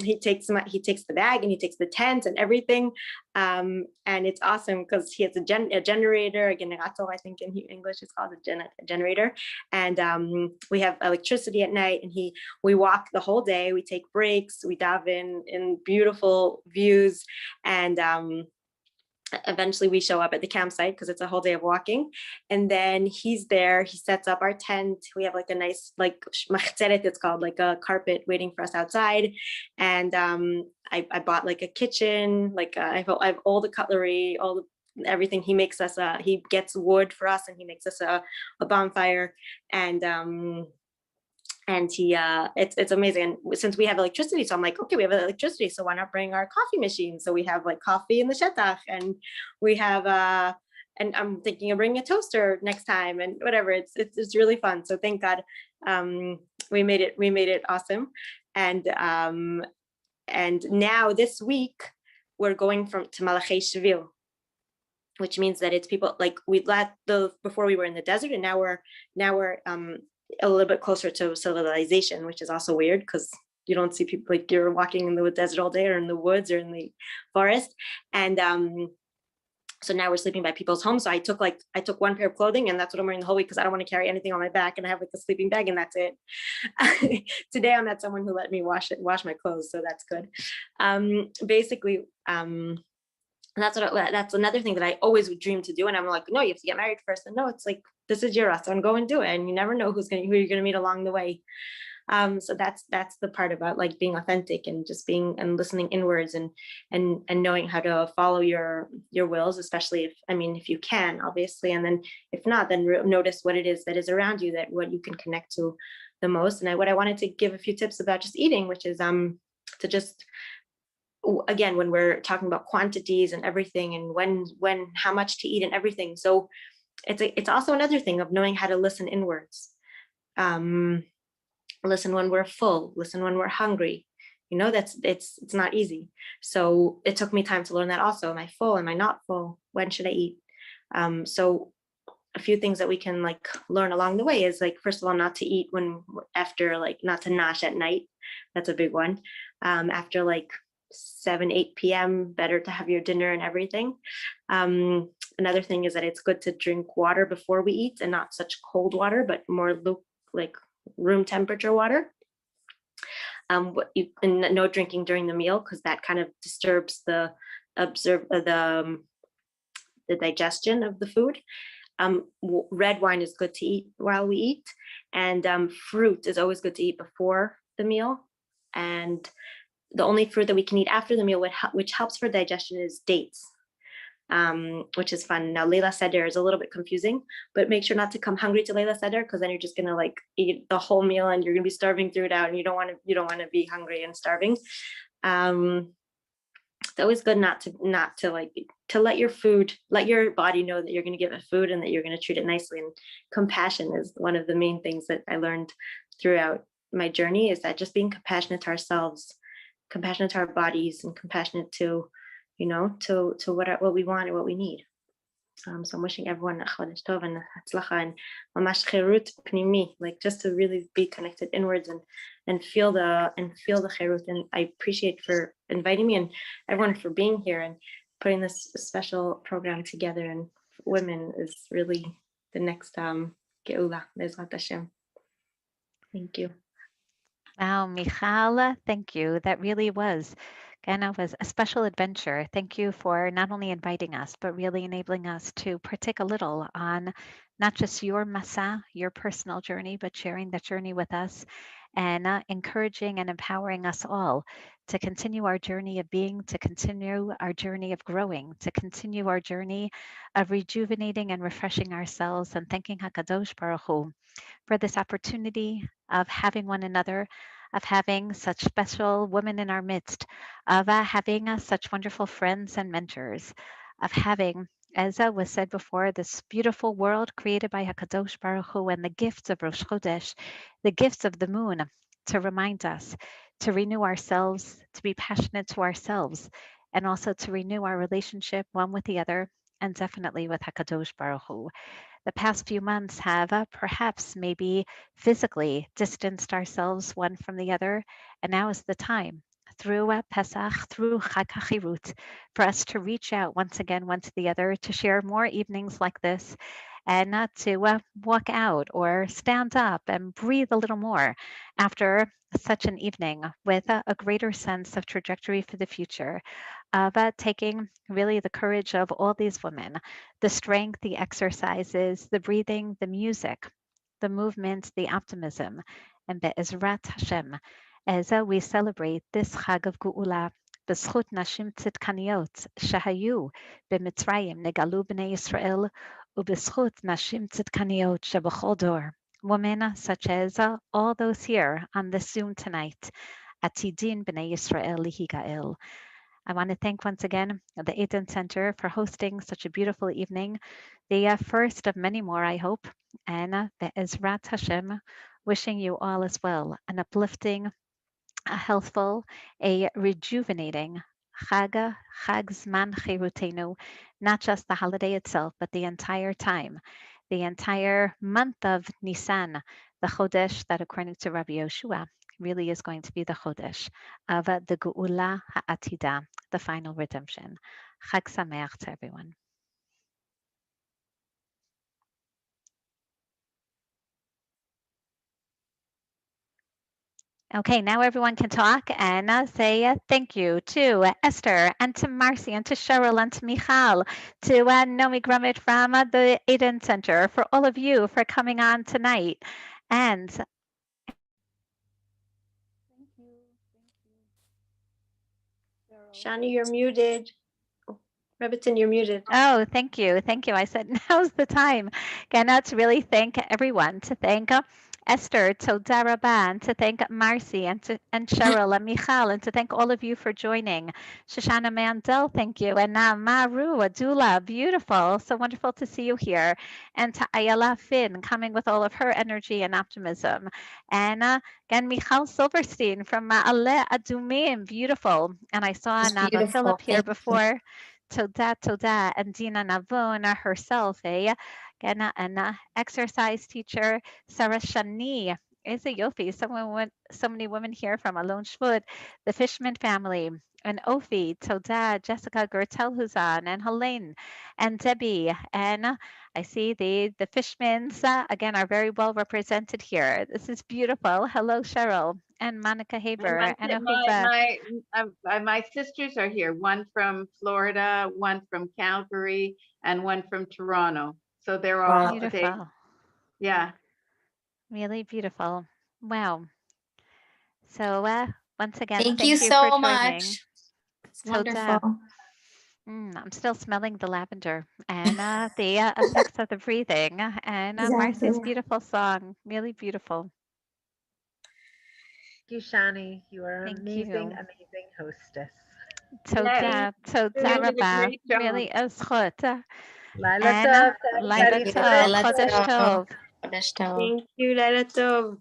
he takes the bag and he takes the tent and everything, and it's awesome because he has a generator, a generator, I think in English it's called a generator, and we have electricity at night. And we walk the whole day. We take breaks. We dive in beautiful views, and eventually we show up at the campsite because it's a whole day of walking. And then he's there, he sets up our tent. We have like a nice, like machzeret, it's called, like a carpet waiting for us outside. And I bought like a kitchen, like I have all the cutlery, everything. He makes us he gets wood for us and he makes us a bonfire. And he it's amazing. And since we have electricity, so I'm like, okay, we have electricity, so why not bring our coffee machine? So we have like coffee in the shetach, and we have and I'm thinking of bringing a toaster next time, and whatever. It's really fun. So thank God we made it awesome. And now this week we're going to Malachei Shvil, which means that it's people like before we were in the desert, and now we're a little bit closer to civilization, which is also weird because you don't see people, like you're walking in the desert all day or in the woods or in the forest. And so now we're sleeping by people's homes. So I took one pair of clothing, and that's what I'm wearing the whole week because I don't want to carry anything on my back, and I have like a sleeping bag, and that's it. Today I met someone who let me wash my clothes, so that's good. Basically, that's another thing that I always would dream to do. And I'm like, no, you have to get married first. And no, it's like, this is your Ratzon, go and do it. And you never know who you're going to meet along the way. So that's the part about like being authentic and just being and listening inwards and knowing how to follow your wills, especially if you can, obviously. And then if not, then notice what it is that is around you, what you can connect to the most. And what I wanted to give a few tips about just eating, which is to just, again, when we're talking about quantities and everything, and when how much to eat and everything. So it's also another thing of knowing how to listen inwards. Listen when we're full, listen when we're hungry. You know, it's not easy. So it took me time to learn that also. Am I full? Am I not full? When should I eat? So a few things that we can like learn along the way is like, first of all, not to eat not to nash at night. That's a big one. After like 7-8 p.m. better to have your dinner and everything. Another thing is that it's good to drink water before we eat, and not such cold water, but more like room temperature water. And no drinking during the meal, because that kind of disturbs the digestion of the food. Red wine is good to eat while we eat, and fruit is always good to eat before the meal. And the only fruit that we can eat after the meal, which helps for digestion, is dates, which is fun. Now, Leila Seder is a little bit confusing, but make sure not to come hungry to Leila Seder, because then you're just gonna like eat the whole meal and you're gonna be starving through it out, and you don't want to be hungry and starving. It's always good not to let your body know that you're going to give it food and that you're going to treat it nicely. And compassion is one of the main things that I learned throughout my journey, is that just being compassionate to ourselves, compassionate to our bodies, and compassionate to what we want and what we need. So I'm wishing everyone a Chodesh Tov and Hatzlacha and mamash cherut pnimi, like just to really be connected inwards and feel the cherut. And I appreciate for inviting me and everyone for being here and putting this special program together. And women is really the next geula, Bezrat Hashem. Thank you. Wow, Michal, thank you. That really was a special adventure. Thank you for not only inviting us, but really enabling us to partake a little on not just your masa, your personal journey, but sharing that journey with us, and encouraging and empowering us all to continue our journey of being, to continue our journey of growing, to continue our journey of rejuvenating and refreshing ourselves, and thanking HaKadosh Baruch Hu for this opportunity of having one another, of having such special women in our midst, of having such wonderful friends and mentors, of having, as was said before, this beautiful world created by Hakadosh Baruch Hu and the gifts of Rosh Chodesh, the gifts of the moon to remind us, to renew ourselves, to be passionate to ourselves, and also to renew our relationship one with the other, and definitely with Hakadosh Baruch Hu. The past few months have perhaps maybe physically distanced ourselves one from the other, and now is the time through Pesach, through Chag HaChirut, for us to reach out once again one to the other, to share more evenings like this, and to walk out or stand up and breathe a little more after such an evening with a greater sense of trajectory for the future, of taking really the courage of all these women, the strength, the exercises, the breathing, the music, the movement, the optimism, and Be'ezrat Hashem, as we celebrate this Chag of Geula, בזכות נשים צדקניות שהיו במצרים נגאלו בני ישראל, ובזכות נשים צדקניות שבכל דור. Women such as all those here on this Zoom tonight, עתידין בני ישראל להיגאל. I want to thank once again the Eden Center for hosting such a beautiful evening, the first of many more, I hope, and Be'ezrat Hashem, wishing you all as well an uplifting, a healthful, a rejuvenating Chag Zman Chirutenu, not just the holiday itself, but the entire time, the entire month of Nissan, the Chodesh that according to Rabbi Yoshua really is going to be the Chodesh of the Geula Ha'atida, the final redemption. Chag Sameach to everyone. Okay, now everyone can talk and say thank you to Esther and to Marcy and to Cheryl and to Michal, to Nomi Grummet from the Eden Center, for all of you for coming on tonight. And thank you. Shani, you're muted. Oh, Rebbitzin, you're muted. Oh, thank you. Thank you. I said now's the time. Again, to really thank everyone, to thank Esther, to Darabah, and to thank Marcy, and Cheryl, and Michal, and to thank all of you for joining. Shoshana Mandel, thank you. And Maru, Adula, beautiful. So wonderful to see you here. And to Ayala Finn, coming with all of her energy and optimism. And again, Michal Silverstein from Ale Adumim, beautiful. And I saw It's Nava beautiful. Phillip here Thank you. before. Toda, and Dina Navon herself, again, an exercise teacher, Sarah Shani, is a Yofi. So many women here from Alon Shvud, the Fishman family, and Ofi, Toda, Jessica Gertel who's on, and Helene, and Debbie, and I see the Fishmans again are very well represented here. This is beautiful. Hello, Cheryl, and Monica Haber, and Ahuva. My sisters are here, one from Florida, one from Calgary, and one from Toronto. So they're all Beautiful. Yeah. Really beautiful. Wow. So once again, Thank thank you you so for joining. much. It's Toda. wonderful. I'm still smelling the lavender and the effects of the breathing, and Marcy's Exactly. beautiful song. Really beautiful. Thank you, Shani. You are an Thank amazing, you. amazing hostess. Toda You did a rabba. great job. Really a zchut. Laila And Tov, to Thank Laila everybody. you. Tov, Laila Chodesh Tov. Tov. Chodesh Tov. Thank you, Laila Tov.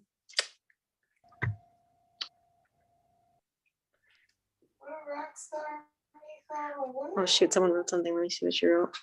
Oh shoot, someone wrote something. Let me see what she wrote.